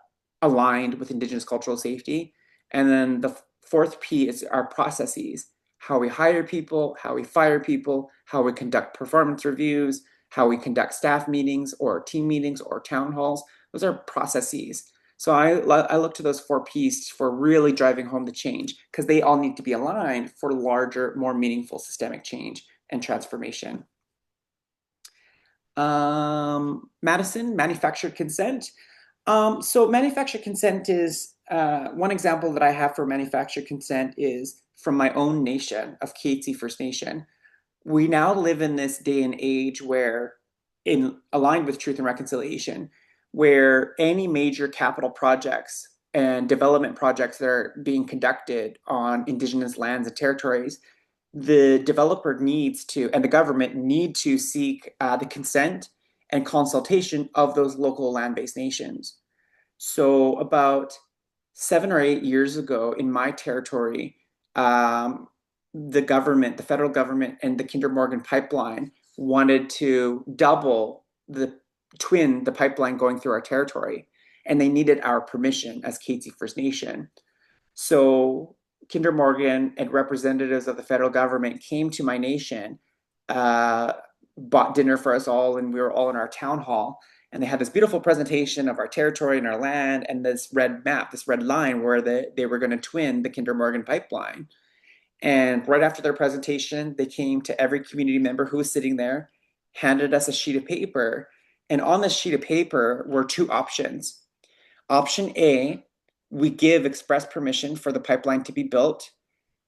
aligned with Indigenous cultural safety. And then the fourth P is our processes, how we hire people, how we fire people, how we conduct performance reviews, how we conduct staff meetings or team meetings or town halls. Those are processes. So I look to those four P's for really driving home the change because they all need to be aligned for larger, more meaningful systemic change and transformation. Madison, manufactured consent. So manufactured consent is one example that I have for manufactured consent is from my own nation of Katzie First Nation. We now live in this day and age where, in aligned with Truth and Reconciliation, where any major capital projects and development projects that are being conducted on Indigenous lands and territories, the developer needs to, and the government need to seek the consent and consultation of those local land-based nations. So about 7 or 8 years ago in my territory, the government, the federal government, and the Kinder Morgan pipeline wanted to twin the pipeline going through our territory, and they needed our permission as Katzie First Nation. So Kinder Morgan and representatives of the federal government came to my nation, bought dinner for us all, and we were all in our town hall. And they had this beautiful presentation of our territory and our land and this red map, this red line where they were going to twin the Kinder Morgan pipeline. And right after their presentation, they came to every community member who was sitting there, handed us a sheet of paper. And on this sheet of paper were two options. Option A, we give express permission for the pipeline to be built.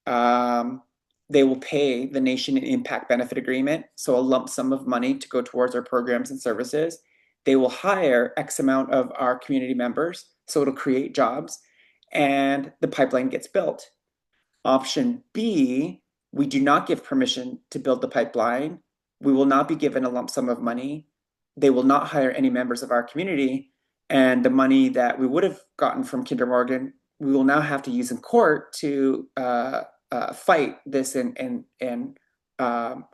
They will pay the nation an impact benefit agreement, so a lump sum of money to go towards our programs and services. They will hire X amount of our community members, so it'll create jobs, and the pipeline gets built. Option B, we do not give permission to build the pipeline. We will not be given a lump sum of money. They will not hire any members of our community. And the money that we would have gotten from Kinder Morgan, we will now have to use in court to fight this in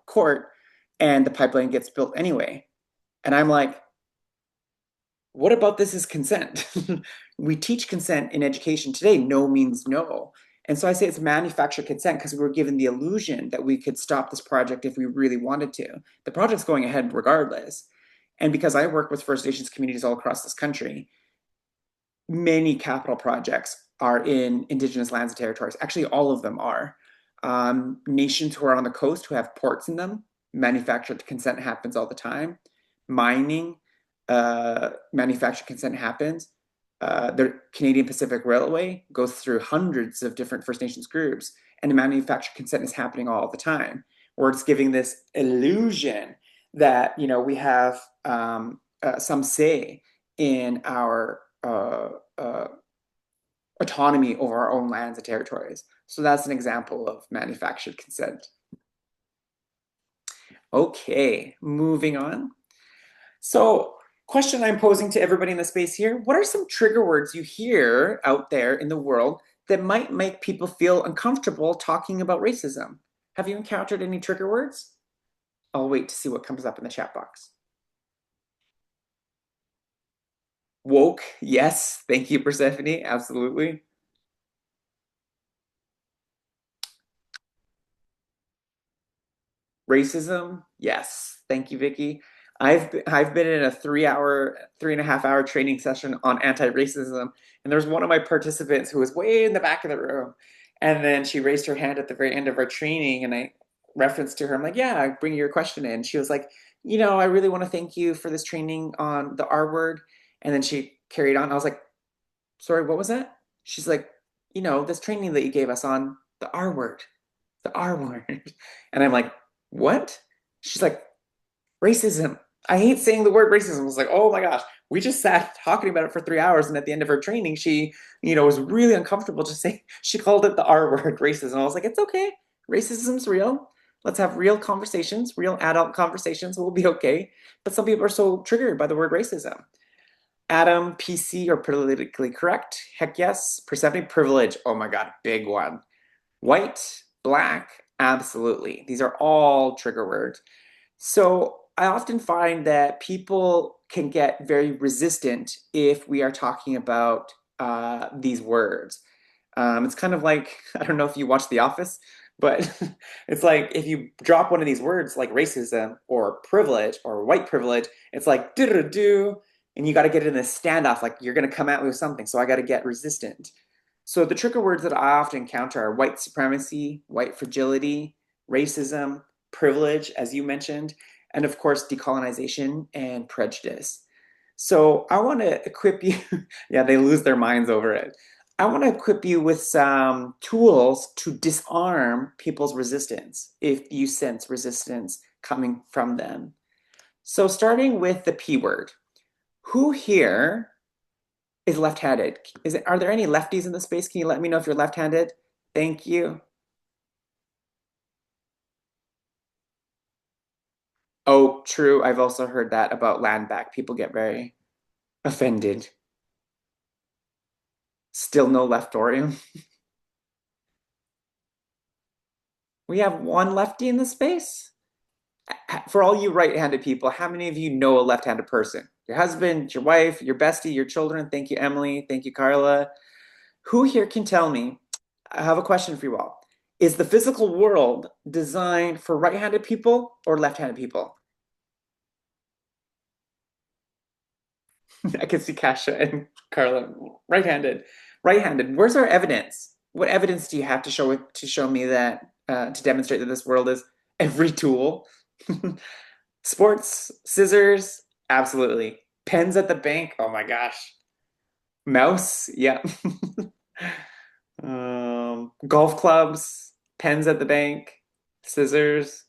court. And the pipeline gets built anyway. And I'm like, what about this is consent? We teach consent in education today. No means no. And so I say it's manufactured consent because we were given the illusion that we could stop this project if we really wanted to. The project's going ahead regardless. And because I work with First Nations communities all across this country, many capital projects are in Indigenous lands and territories. Actually, all of them are. Nations who are on the coast who have ports in them, manufactured consent happens all the time. Mining, manufactured consent happens. The Canadian Pacific Railway goes through hundreds of different First Nations groups, and the manufactured consent is happening all the time, where it's giving this illusion that we have some say in our autonomy over our own lands and territories. So that's an example of manufactured consent. Okay, moving on. So, question I'm posing to everybody in the space here, what are some trigger words you hear out there in the world that might make people feel uncomfortable talking about racism? Have you encountered any trigger words? I'll wait to see what comes up in the chat box. Woke, yes. Thank you, Persephone. Absolutely. Racism, yes. Thank you, Vicky. I've been in a 3.5 hour training session on anti-racism, and there was one of my participants who was way in the back of the room, and then she raised her hand at the very end of our training, and I referenced to her. I'm like, "Yeah, bring your question in." She was like, "I really want to thank you for this training on the R word," and then she carried on. I was like, "Sorry, what was that?" She's like, "This training that you gave us on the R word, the R word," and I'm like, "What?" She's like, racism. I hate saying the word racism. I was like, oh my gosh, we just sat talking about it for 3 hours, and at the end of her training, she, was really uncomfortable to say, she called it the R word, racism. I was like, it's okay. Racism's real. Let's have real conversations, real adult conversations. We'll be okay. But some people are so triggered by the word racism. Adam, PC, or politically correct? Heck yes. Persephone, privilege. Oh my God, big one. White, black, absolutely. These are all trigger words. So I often find that people can get very resistant if we are talking about these words. It's kind of like, I don't know if you watch The Office, but it's like if you drop one of these words like racism or privilege or white privilege, it's like do, and you got to get in this standoff, like you're going to come at me with something, so I got to get resistant. So the trigger words that I often encounter are white supremacy, white fragility, racism, privilege, as you mentioned, and of course, decolonization and prejudice. So I want to equip you, yeah, they lose their minds over it. I want to equip you with some tools to disarm people's resistance if you sense resistance coming from them. So starting with the P word, who here is left-handed? Are there any lefties in the space? Can you let me know if you're left-handed? Thank you. Oh, true. I've also heard that about land back. People get very offended. Still no leftorium. We have one lefty in the space. For all you right-handed people, how many of you know a left-handed person? Your husband, your wife, your bestie, your children? Thank you, Emily. Thank you, Carla. Who here can tell me? I have a question for you all. Is the physical world designed for right-handed people or left-handed people? I can see Kasha and Carla right-handed. Right-handed. Where's our evidence? What evidence do you have to show me that to demonstrate that this world is every tool? Sports, scissors, absolutely. Pens at the bank, oh my gosh. Mouse, yeah. Golf clubs, pens at the bank, scissors,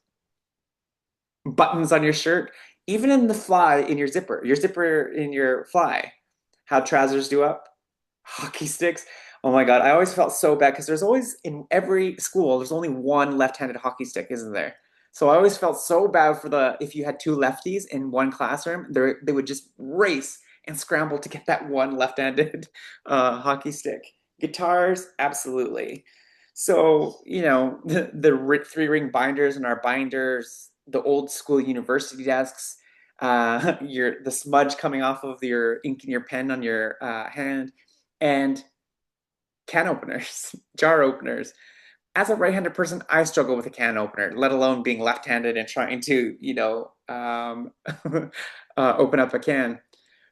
buttons on your shirt, even in the fly in your zipper in your fly. How trousers do up, hockey sticks. Oh my God, I always felt so bad because there's always in every school, there's only one left-handed hockey stick, isn't there? So I always felt so bad for the if you had two lefties in one classroom, they would just race and scramble to get that one left-handed hockey stick. Guitars, absolutely. So, the three-ring binders in our binders, the old school university desks, the smudge coming off of your ink in your pen on your hand, and can openers, jar openers. As a right-handed person, I struggle with a can opener, let alone being left-handed and trying to, open up a can.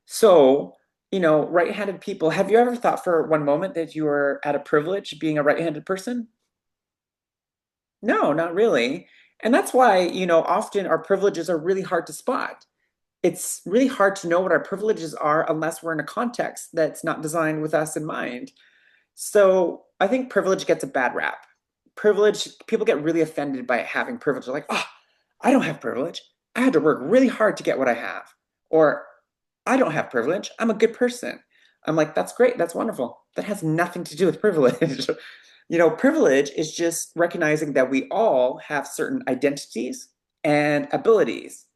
So, right-handed people, have you ever thought for one moment that you were at a privilege being a right-handed person? No, not really. And that's why, often our privileges are really hard to spot. It's really hard to know what our privileges are unless we're in a context that's not designed with us in mind. So I think privilege gets a bad rap. Privilege, people get really offended by having privilege. They're like, oh, I don't have privilege. I had to work really hard to get what I have. Or I don't have privilege. I'm a good person. I'm like, that's great. That's wonderful. That has nothing to do with privilege. Privilege is just recognizing that we all have certain identities and abilities.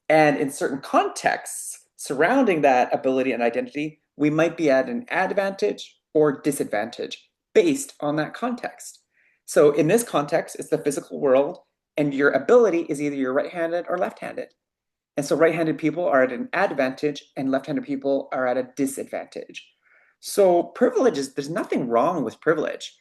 And in certain contexts surrounding that ability and identity, we might be at an advantage or disadvantage based on that context. So in this context, it's the physical world, and your ability is either you're right-handed or left-handed. And so right-handed people are at an advantage and left-handed people are at a disadvantage. So privilege is, there's nothing wrong with privilege.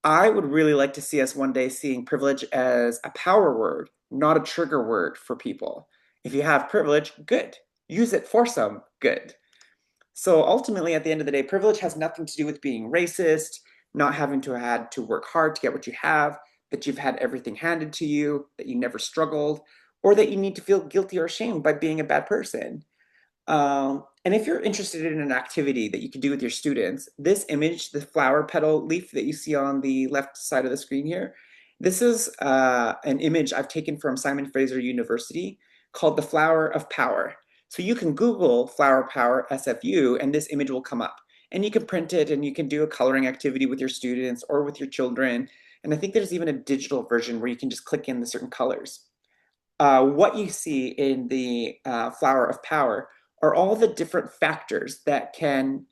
I would really like to see us one day seeing privilege as a power word, not a trigger word for people. If you have privilege, good. Use it for some good. So ultimately, at the end of the day, privilege has nothing to do with being racist, not having to have had to work hard to get what you have, that you've had everything handed to you, that you never struggled, or that you need to feel guilty or ashamed by being a bad person. And if you're interested in an activity that you can do with your students, this image, the flower petal leaf that you see on the left side of the screen here, this is an image I've taken from Simon Fraser University called the Flower of Power. So you can Google Flower Power SFU and this image will come up. And you can print it and you can do a coloring activity with your students or with your children. And I think there's even a digital version where you can just click in the certain colors. What you see in the flower of power are all the different factors that can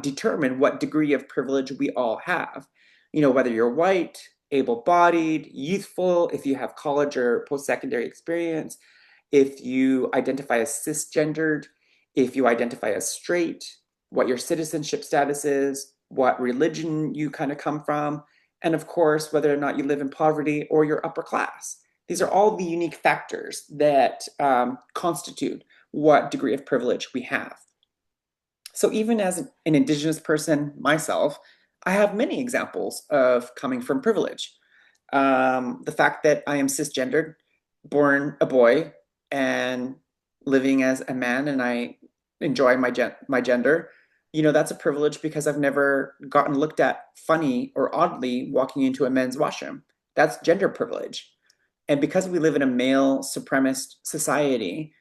determine what degree of privilege we all have. Whether you're white, able-bodied, youthful, if you have college or post-secondary experience, if you identify as cisgendered, if you identify as straight, what your citizenship status is, what religion you kind of come from, and of course, whether or not you live in poverty or you're upper class. These are all the unique factors that constitute what degree of privilege we have. So even as an Indigenous person myself, I have many examples of coming from privilege. The fact that I am cisgendered, born a boy, and living as a man, and I enjoy my gender, that's a privilege because I've never gotten looked at funny or oddly walking into a men's washroom. That's gender privilege. And because we live in a male supremacist society,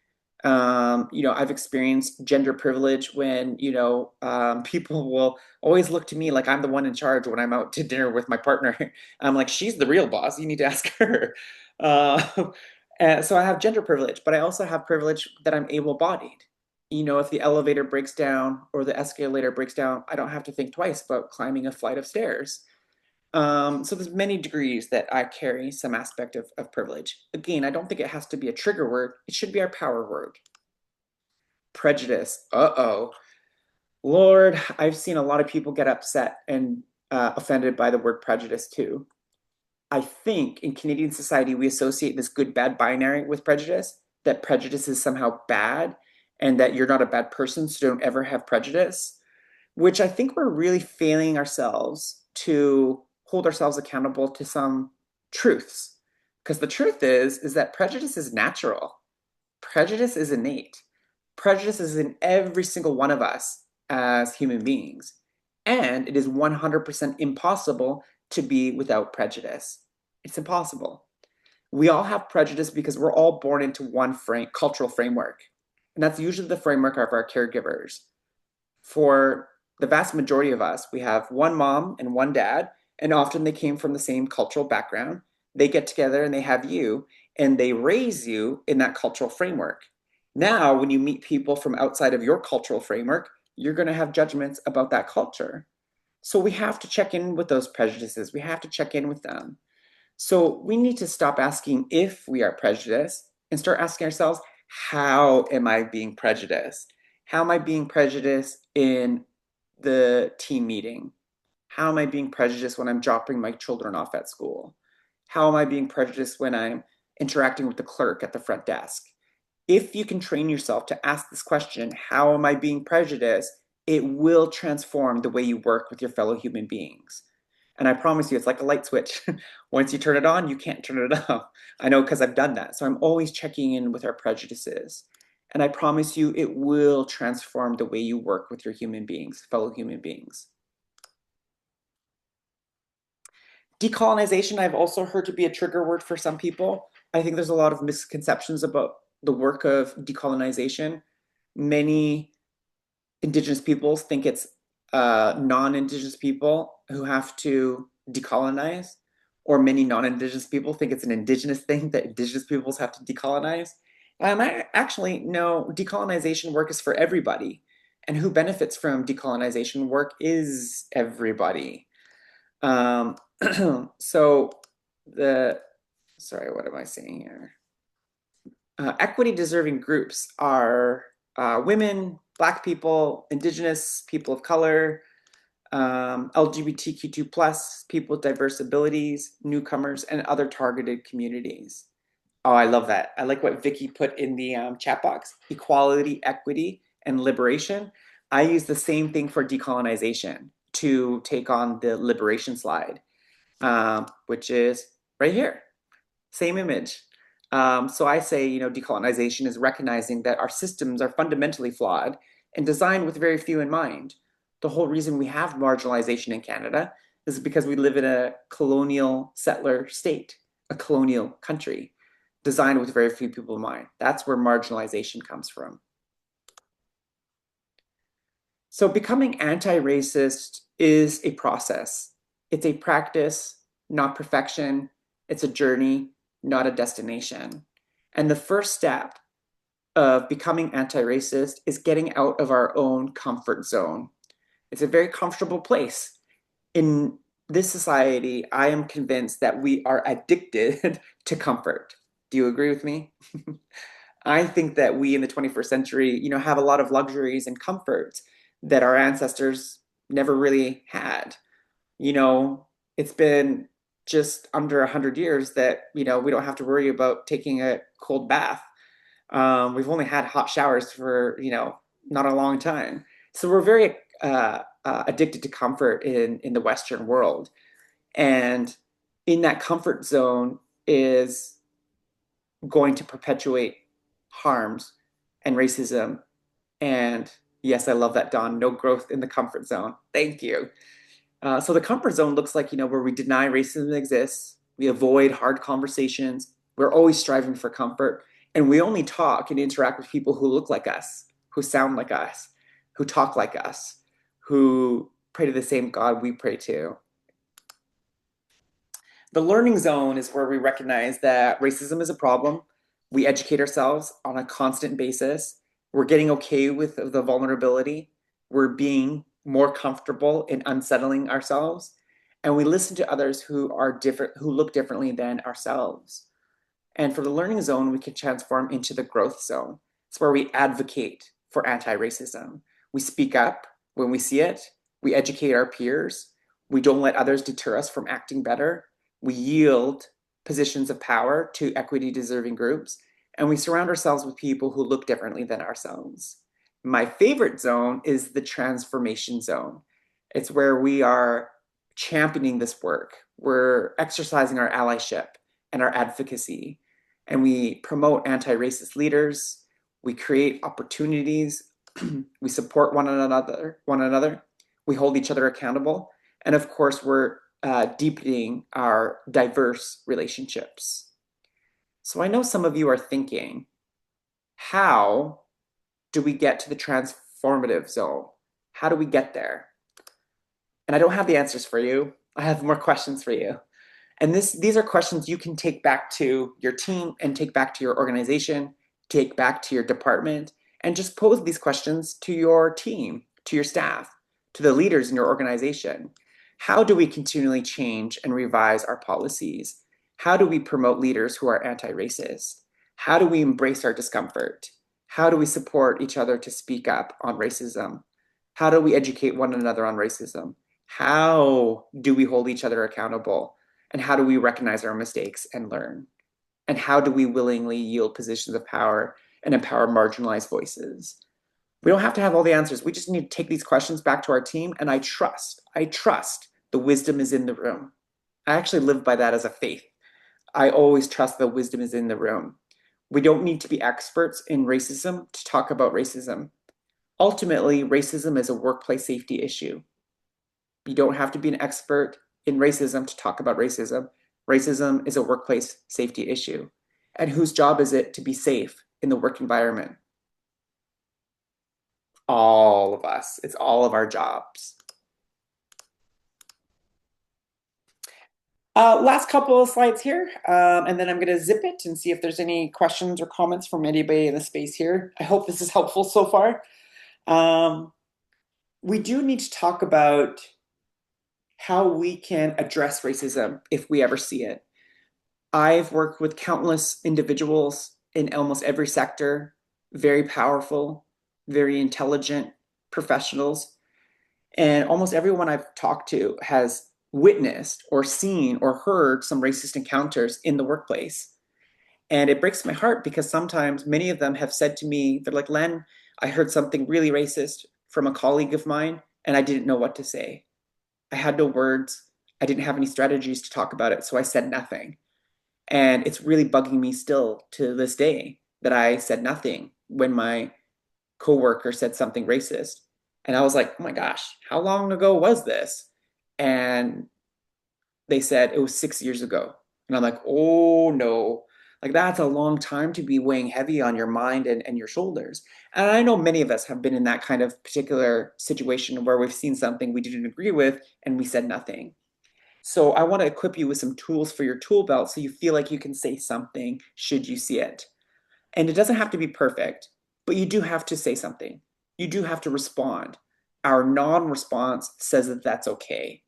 I've experienced gender privilege when, people will always look to me like I'm the one in charge when I'm out to dinner with my partner. I'm like, she's the real boss. You need to ask her. Uh, and so I have gender privilege, but I also have privilege that I'm able-bodied. If the elevator breaks down or the escalator breaks down, I don't have to think twice about climbing a flight of stairs. So there's many degrees that I carry some aspect of privilege. Again, I don't think it has to be a trigger word. It should be our power word. Prejudice. Uh-oh. Lord, I've seen a lot of people get upset and offended by the word prejudice too. I think in Canadian society, we associate this good-bad binary with prejudice, that prejudice is somehow bad and that you're not a bad person, so don't ever have prejudice, which I think we're really failing ourselves to hold ourselves accountable to some truths. Because the truth is that prejudice is natural. Prejudice is innate. Prejudice is in every single one of us as human beings. And it is 100% impossible to be without prejudice. It's impossible. We all have prejudice because we're all born into one cultural framework. And that's usually the framework of our caregivers. For the vast majority of us, we have one mom and one dad, and often they came from the same cultural background. They get together and they have you, and they raise you in that cultural framework. Now, when you meet people from outside of your cultural framework, you're going to have judgments about that culture. So we have to check in with those prejudices. We have to check in with them. So we need to stop asking if we are prejudiced and start asking ourselves, how am I being prejudiced? How am I being prejudiced in the team meeting? How am I being prejudiced when I'm dropping my children off at school? How am I being prejudiced when I'm interacting with the clerk at the front desk? If you can train yourself to ask this question, how am I being prejudiced? It will transform the way you work with your fellow human beings. And I promise you, it's like a light switch. Once you turn it on, you can't turn it off. I know because I've done that. So I'm always checking in with our prejudices. And I promise you, it will transform the way you work with your human beings, fellow human beings. Decolonization, I've also heard to be a trigger word for some people. I think there's a lot of misconceptions about the work of decolonization. Many Indigenous peoples think it's non-Indigenous people who have to decolonize, or many non-Indigenous people think it's an Indigenous thing that Indigenous peoples have to decolonize. Actually, no, decolonization work is for everybody. And who benefits from decolonization work is everybody. Um, so sorry, what am I saying here? Equity deserving groups are women, Black people, Indigenous, people of color, LGBTQ2 plus, people with diverse abilities, newcomers, and other targeted communities. Oh, I love that. I like what Vicky put in the chat box: equality, equity, and liberation. I use the same thing for decolonization to take on the liberation slide, which is right here. Same image. So I say, decolonization is recognizing that our systems are fundamentally flawed and designed with very few in mind. The whole reason we have marginalization in Canada is because we live in a colonial settler state, a colonial country, designed with very few people in mind. That's where marginalization comes from. So becoming anti-racist is a process. It's a practice, not perfection. It's a journey, not a destination. And the first step of becoming anti-racist is getting out of our own comfort zone. It's a very comfortable place. In this society, I am convinced that we are addicted to comfort. Do you agree with me? I think that we in the 21st century, have a lot of luxuries and comforts that our ancestors never really had. You know, it's been just under 100 years that, we don't have to worry about taking a cold bath. We've only had hot showers for, not a long time. So we're very addicted to comfort in the Western world. And in that comfort zone is going to perpetuate harms and racism. And yes, I love that, Don. No growth in the comfort zone. Thank you. So the comfort zone looks like, where we deny racism exists, we avoid hard conversations, we're always striving for comfort, and we only talk and interact with people who look like us, who sound like us, who talk like us, who pray to the same God we pray to. The learning zone is where we recognize that racism is a problem. We educate ourselves on a constant basis. We're getting okay with the vulnerability. We're being more comfortable in unsettling ourselves. And we listen to others who are different, who look differently than ourselves. And for the learning zone, we can transform into the growth zone. It's where we advocate for anti-racism. We speak up when we see it. We educate our peers. We don't let others deter us from acting better. We yield positions of power to equity deserving groups, and we surround ourselves with people who look differently than ourselves. My favorite zone is the transformation zone. It's where we are championing this work. We're exercising our allyship and our advocacy, and we promote anti-racist leaders. We create opportunities. We support one another. We hold each other accountable, and of course, we're deepening our diverse relationships. So I know some of you are thinking, how do we get to the transformative zone? How do we get there? And I don't have the answers for you. I have more questions for you. And these are questions you can take back to your team and take back to your organization, take back to your department, and just pose these questions to your team, to your staff, to the leaders in your organization. How do we continually change and revise our policies? How do we promote leaders who are anti-racist? How do we embrace our discomfort? How do we support each other to speak up on racism? How do we educate one another on racism? How do we hold each other accountable? And how do we recognize our mistakes and learn? And how do we willingly yield positions of power and empower marginalized voices? We don't have to have all the answers. We just need to take these questions back to our team. And I trust the wisdom is in the room. I actually live by that as a faith. I always trust the wisdom is in the room. We don't need to be experts in racism to talk about racism. Ultimately, racism is a workplace safety issue. You don't have to be an expert in racism to talk about racism. Racism is a workplace safety issue. And whose job is it to be safe in the work environment? All of us. It's all of our jobs. Last couple of slides here, and then I'm going to zip it and see if there's any questions or comments from anybody in the space here. I hope this is helpful so far. We do need to talk about how we can address racism if we ever see it. I've worked with countless individuals in almost every sector, very powerful, very intelligent professionals. And almost everyone I've talked to has witnessed or seen or heard some racist encounters in the workplace. And it breaks my heart because sometimes many of them have said to me, they're like, Len, I heard something really racist from a colleague of mine, and I didn't know what to say. I had no words. I didn't have any strategies to talk about it, so I said nothing. And it's really bugging me still to this day that I said nothing when my coworker said something racist. And I was like, oh my gosh, how long ago was this? And they said it was 6 years ago. And I'm like, oh no, like that's a long time to be weighing heavy on your mind and your shoulders. And I know many of us have been in that kind of particular situation where we've seen something we didn't agree with and we said nothing. So I want to equip you with some tools for your tool belt so you feel like you can say something should you see it. And it doesn't have to be perfect, but you do have to say something. You do have to respond. Our non-response says that that's okay.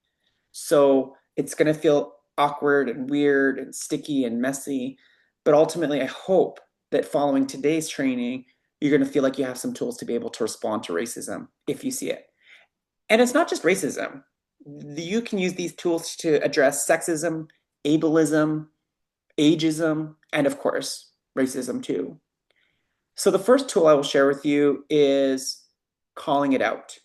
So it's going to feel awkward and weird and sticky and messy. But ultimately, I hope that following today's training, you're going to feel like you have some tools to be able to respond to racism if you see it. And it's not just racism. You can use these tools to address sexism, ableism, ageism, and of course, racism too. So the first tool I will share with you is calling it out.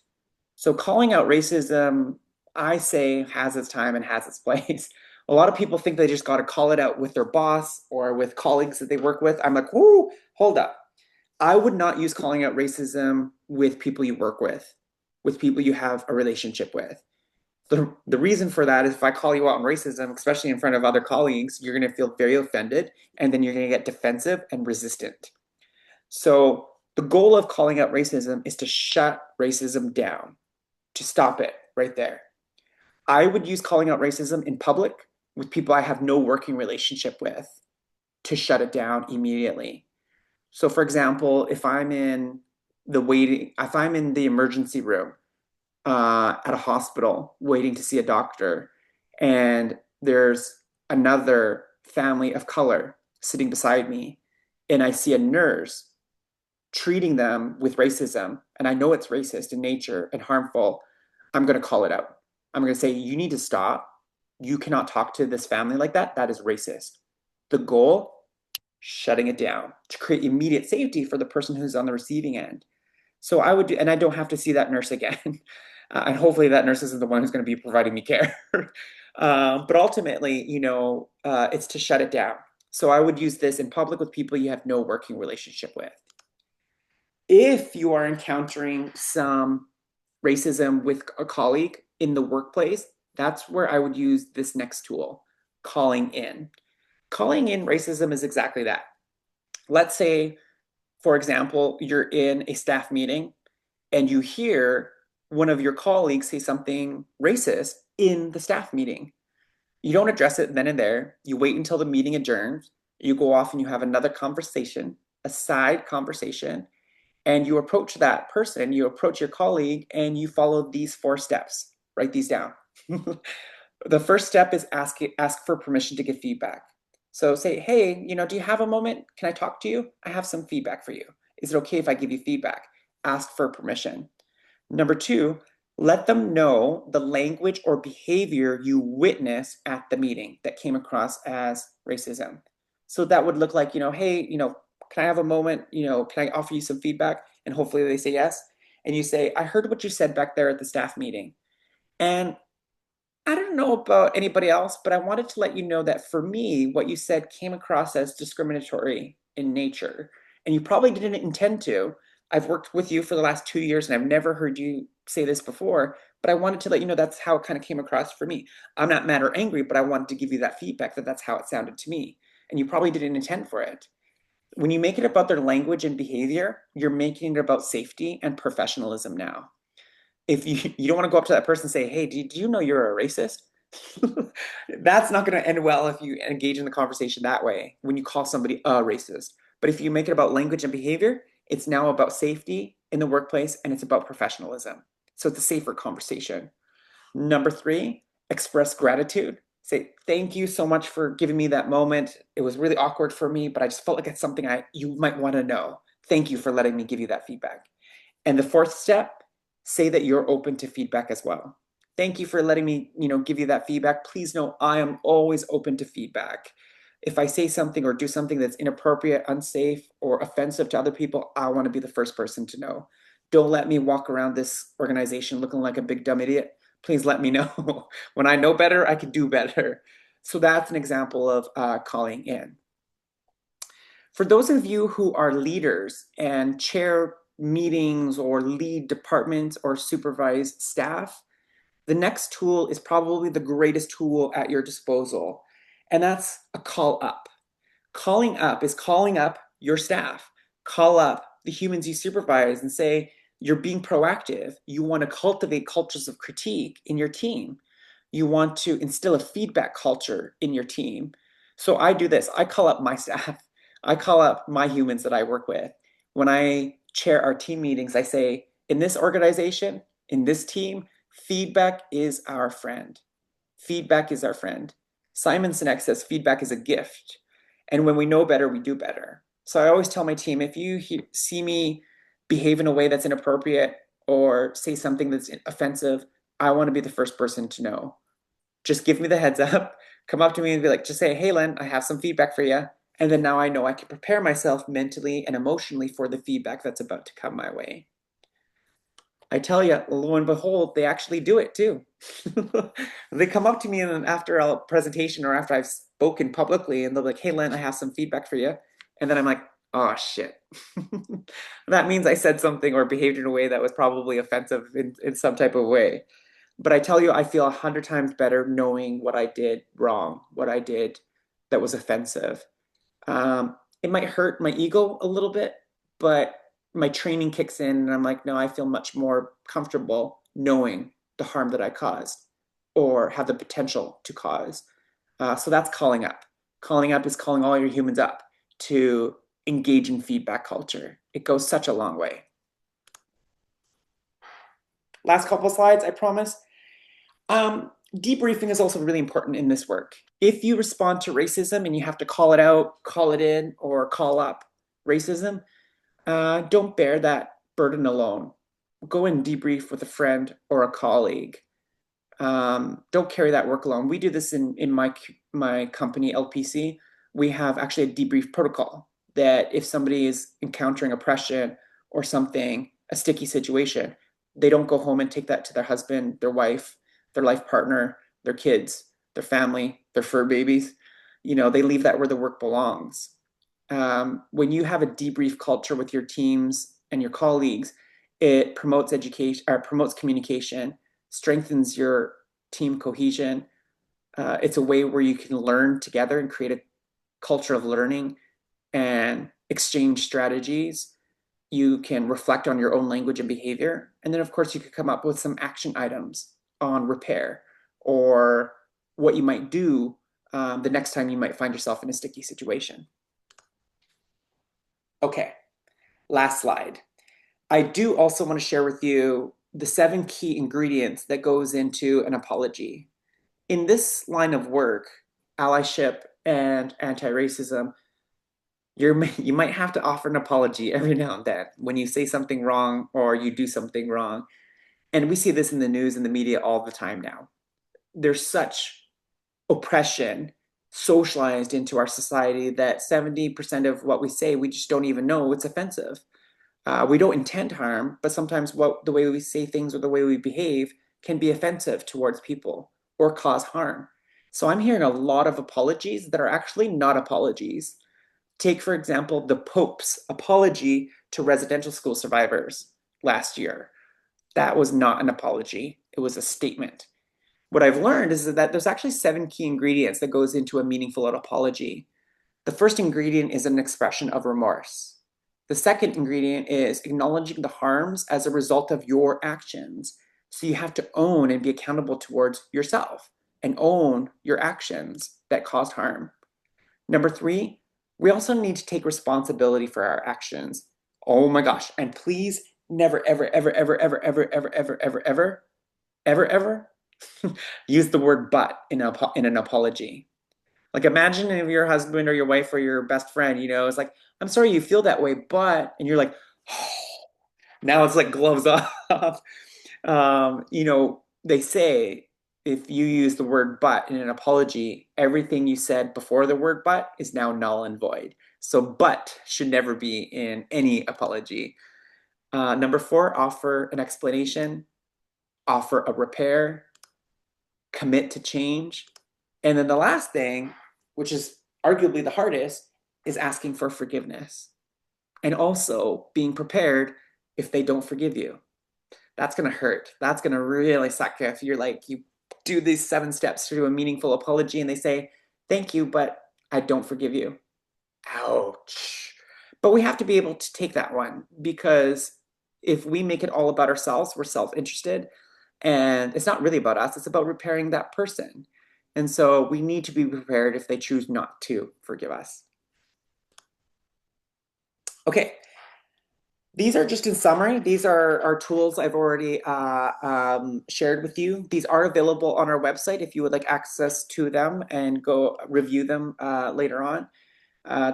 So calling out racism, I say, has its time and has its place. A lot of people think they just got to call it out with their boss or with colleagues that they work with. I'm like, whoo, hold up. I would not use calling out racism with people you work with people you have a relationship with. The reason for that is if I call you out on racism, especially in front of other colleagues, you're going to feel very offended and then you're going to get defensive and resistant. So the goal of calling out racism is to shut racism down, to stop it right there. I would use calling out racism in public with people I have no working relationship with to shut it down immediately. So for example, if I'm in the emergency room at a hospital waiting to see a doctor, and there's another family of color sitting beside me, and I see a nurse treating them with racism, and I know it's racist in nature and harmful, I'm going to call it out. I'm going to say, you need to stop. You cannot talk to this family like that. That is racist. The goal shutting it down to create immediate safety for the person who's on the receiving end. So I would do, and I don't have to see that nurse again. And hopefully that nurse isn't the one who's going to be providing me care. But ultimately, it's to shut it down. So I would use this in public with people you have no working relationship with. If you are encountering some racism with a colleague in the workplace, that's where I would use this next tool, calling in. Calling in racism is exactly that. Let's say, for example, you're in a staff meeting and you hear one of your colleagues say something racist in the staff meeting. You don't address it then and there. You wait until the meeting adjourns. You go off and you have another conversation, a side conversation, and you approach that person, you approach your colleague, and you follow these 4 steps. Write these down. The first step is ask for permission to give feedback. So say, hey, do you have a moment? Can I talk to you? I have some feedback for you. Is it okay if I give you feedback? Ask for permission. Number 2, let them know the language or behavior you witnessed at the meeting that came across as racism. So that would look like, hey, can I have a moment? Can I offer you some feedback? And hopefully they say yes. And you say, I heard what you said back there at the staff meeting. And I don't know about anybody else, but I wanted to let you know that for me, what you said came across as discriminatory in nature. And you probably didn't intend to. I've worked with you for the last 2 years and I've never heard you say this before, but I wanted to let you know that's how it kind of came across for me. I'm not mad or angry, but I wanted to give you that feedback that that's how it sounded to me. And you probably didn't intend for it. When you make it about their language and behavior, you're making it about safety and professionalism now. If you don't want to go up to that person and say, hey, do you know you're a racist? That's not going to end well if you engage in the conversation that way when you call somebody a racist. But if you make it about language and behavior, it's now about safety in the workplace and it's about professionalism. So it's a safer conversation. Number 3, express gratitude. Say, thank you so much for giving me that moment. It was really awkward for me, but I just felt like it's something you might want to know. Thank you for letting me give you that feedback. And the 4th step, say that you're open to feedback as well. Thank you for letting me, give you that feedback. Please know I am always open to feedback. If I say something or do something that's inappropriate, unsafe, or offensive to other people, I want to be the first person to know. Don't let me walk around this organization looking like a big dumb idiot. Please let me know. When I know better, I can do better. So that's an example of calling in. For those of you who are leaders and chair meetings or lead departments or supervise staff, the next tool is probably the greatest tool at your disposal, and that's a call up. Calling up is calling up your staff. Call up the humans you supervise and say, you're being proactive. You want to cultivate cultures of critique in your team. You want to instill a feedback culture in your team. So I do this. I call up my staff. I call up my humans that I work with. When I chair our team meetings, I say, in this organization, in this team, feedback is our friend. Feedback is our friend. Simon Sinek says feedback is a gift. And when we know better, we do better. So I always tell my team, if you see me behave in a way that's inappropriate or say something that's offensive, I want to be the first person to know. Just give me the heads up, come up to me and be like, just say, hey, Len, I have some feedback for you. And then now I know I can prepare myself mentally and emotionally for the feedback that's about to come my way. I tell you, lo and behold, they actually do it too. They come up to me and after a presentation or after I've spoken publicly and they'll be like, hey, Len, I have some feedback for you. And then I'm like, oh, shit. That means I said something or behaved in a way that was probably offensive in some type of way. But I tell you, I feel 100 times better knowing what I did wrong, what I did that was offensive. It might hurt my ego a little bit, but my training kicks in and I'm like, no, I feel much more comfortable knowing the harm that I caused or have the potential to cause. So that's calling up. Calling up is calling all your humans up to engage in feedback culture. It goes such a long way. Last couple of slides, I promise. Debriefing is also really important in this work. If you respond to racism and you have to call it out, call it in, or call up racism, don't bear that burden alone. Go and debrief with a friend or a colleague. Don't carry that work alone. We do this in my company, LPC. we have actually a debrief protocol that if somebody is encountering oppression or something, a sticky situation, they don't go home and take that to their husband, their wife, their life partner, their kids, their family, their fur babies. They leave that where the work belongs. When you have a debrief culture with your teams and your colleagues, it promotes education or promotes communication, strengthens your team cohesion. It's a way where you can learn together and create a culture of learning and exchange strategies. You can reflect on your own language and behavior. And then, of course, you could come up with some action items on repair or what you might do the next time you might find yourself in a sticky situation. Okay, last slide. I do also want to share with you the 7 key ingredients that goes into an apology. In this line of work, allyship and anti-racism, you might have to offer an apology every now and then when you say something wrong or you do something wrong. And we see this in the news and the media all the time now. There's such oppression socialized into our society that 70% of what we say, we just don't even know it's offensive. We don't intend harm, but sometimes the way we say things or the way we behave can be offensive towards people or cause harm. So I'm hearing a lot of apologies that are actually not apologies. Take, for example, the Pope's apology to residential school survivors last year. That was not an apology. It was a statement. What I've learned is that there's actually 7 key ingredients that goes into a meaningful apology. The first ingredient is an expression of remorse. The second ingredient is acknowledging the harms as a result of your actions. So you have to own and be accountable towards yourself and own your actions that caused harm. Number 3, we also need to take responsibility for our actions. Oh my gosh. And please never, ever, ever, ever, ever, ever, ever, ever, ever, ever, ever, ever use the word but in an apology. Like imagine if your husband or your wife or your best friend, it's like, I'm sorry you feel that way, and you're like, oh, now it's like gloves off. They say if you use the word but in an apology, everything you said before the word but is now null and void. So but should never be in any apology. Number 4, offer an explanation, offer a repair, commit to change. And then the last thing, which is arguably the hardest, is asking for forgiveness. And also being prepared if they don't forgive you. That's going to hurt. That's going to really suck if you do these 7 steps to do a meaningful apology and they say, thank you, but I don't forgive you. Ouch. But we have to be able to take that one because if we make it all about ourselves, we're self-interested and it's not really about us. It's about repairing that person. And so we need to be prepared if they choose not to forgive us. Okay. These are just in summary. These are our tools I've already shared with you. These are available on our website if you would like access to them and go review them later on.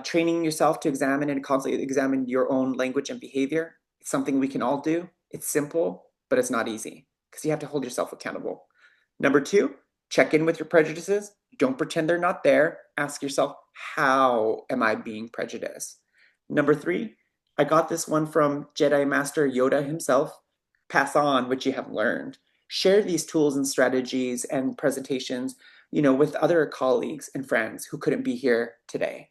Training yourself to examine and constantly examine your own language and behavior. It's something we can all do. It's simple, but it's not easy because you have to hold yourself accountable. Number 2, check in with your prejudices. Don't pretend they're not there. Ask yourself, how am I being prejudiced? Number 3, I got this one from Jedi Master Yoda himself. Pass on what you have learned. Share these tools and strategies and presentations, with other colleagues and friends who couldn't be here today.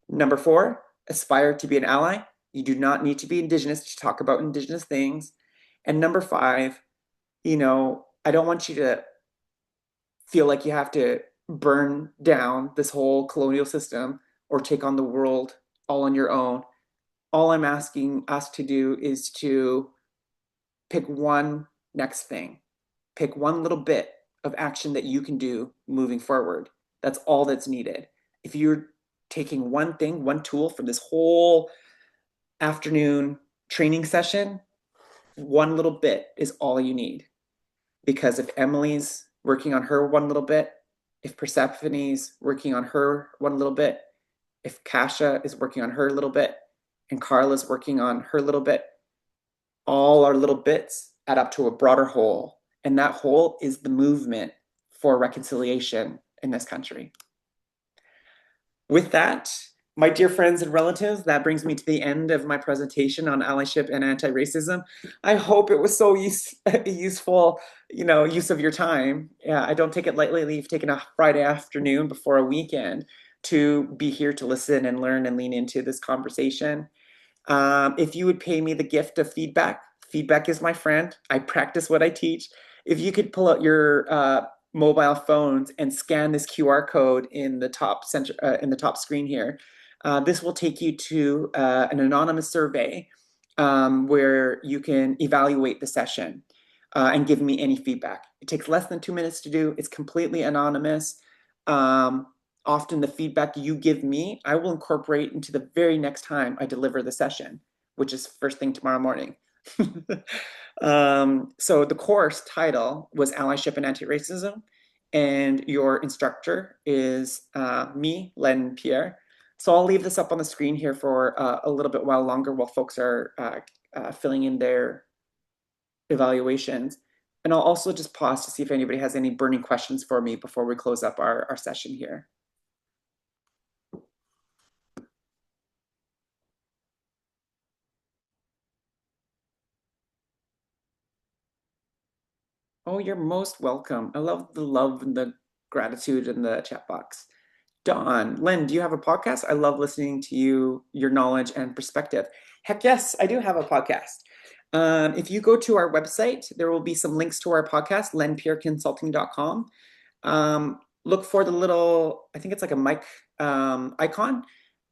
Number 4, aspire to be an ally. You do not need to be Indigenous to talk about Indigenous things. And number 5, I don't want you to feel like you have to burn down this whole colonial system or take on the world all on your own. All I'm asking us to do is to pick one next thing. Pick one little bit of action that you can do moving forward. That's all that's needed. If you're taking one thing, one tool from this whole afternoon training session, one little bit is all you need. Because if Emily's working on her one little bit, if Persephone's working on her one little bit, if Kasha is working on her little bit, and Carla's working on her little bit, all our little bits add up to a broader whole. And that whole is the movement for reconciliation in this country. With that, my dear friends and relatives, that brings me to the end of my presentation on allyship and anti-racism. I hope it was so useful, use of your time. Yeah, I don't take it lightly. You've taken a Friday afternoon before a weekend to be here to listen and learn and lean into this conversation. If you would pay me the gift of feedback, feedback is my friend. I practice what I teach. If you could pull out your mobile phones and scan this QR code in the top center in the top screen here, this will take you to an anonymous survey where you can evaluate the session and give me any feedback. It takes less than 2 minutes to do. It's completely anonymous. Um, Often the feedback you give me, I will incorporate into the very next time I deliver the session, which is first thing tomorrow morning. So the course title was Allyship and Anti-Racism, and your instructor is me, Len Pierre. So I'll leave this up on the screen here for a little bit while longer while folks are filling in their evaluations. And I'll also just pause to see if anybody has any burning questions for me before we close up our session here. Oh, you're most welcome. I love the love and the gratitude in the chat box. Dawn, Len, do you have a podcast? I love listening to your knowledge and perspective. Heck yes, I do have a podcast. If you go to our website, there will be some links to our podcast, lenpierreconsulting.com. Look for the little, I think it's like a mic icon.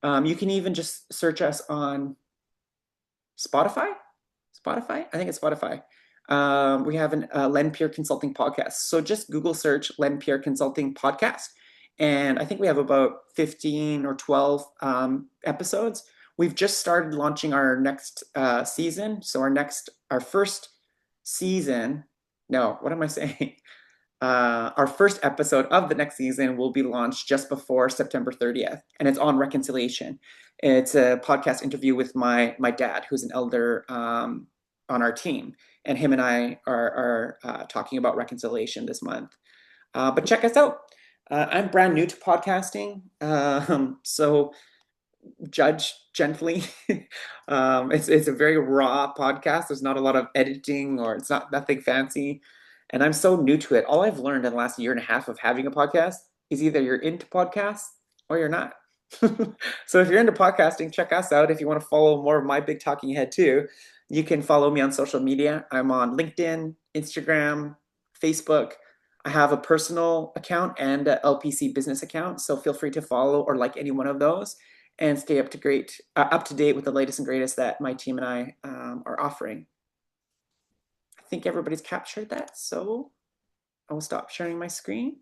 You can even just search us on Spotify. Spotify? I think it's Spotify. We have an Len Pierre Consulting podcast. So just Google search Len Pierre Consulting podcast. And I think we have about 15 or 12 episodes. We've just started launching our next season. So our first season, no, what am I saying? Our first episode of the next season will be launched just before September 30th, and it's on reconciliation. It's a podcast interview with my dad, who's an elder on our team, and him and I are talking about reconciliation this month. But check us out. I'm brand new to podcasting, so judge gently. It's a very raw podcast. There's not a lot of editing, or it's not nothing fancy. And I'm so new to it. All I've learned in the last year and a half of having a podcast is either you're into podcasts or you're not. So if you're into podcasting, check us out. If you want to follow more of my big talking head too, you can follow me on social media. I'm on LinkedIn, Instagram, Facebook. I have a personal account and a LPC business account, so feel free to follow or like any one of those and stay up to date with the latest and greatest that my team and I are offering. I think everybody's captured that, so I will stop sharing my screen.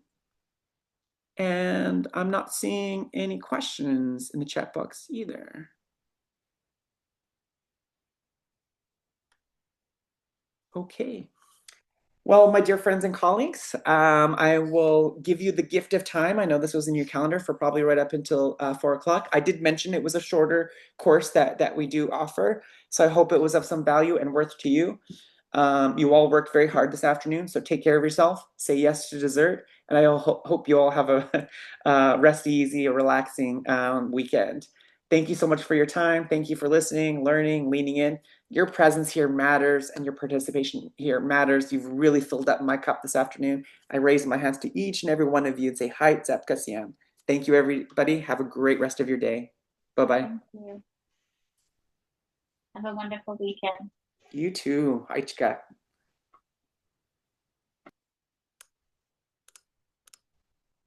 And I'm not seeing any questions in the chat box either. Okay. Well, my dear friends and colleagues, I will give you the gift of time. I know this was in your calendar for probably right up until 4 o'clock. I did mention it was a shorter course that we do offer, so I hope it was of some value and worth to you. You all worked very hard this afternoon, so take care of yourself. Say yes to dessert, and I hope you all have a rest easy, a relaxing weekend. Thank you so much for your time. Thank you for listening, learning, leaning in. Your presence here matters, and your participation here matters. You've really filled up my cup this afternoon. I raise my hands to each and every one of you and say, Hi, Tsepka Siam. Thank you, everybody. Have a great rest of your day. Bye-bye. Thank you. Have a wonderful weekend. You too. Aichka.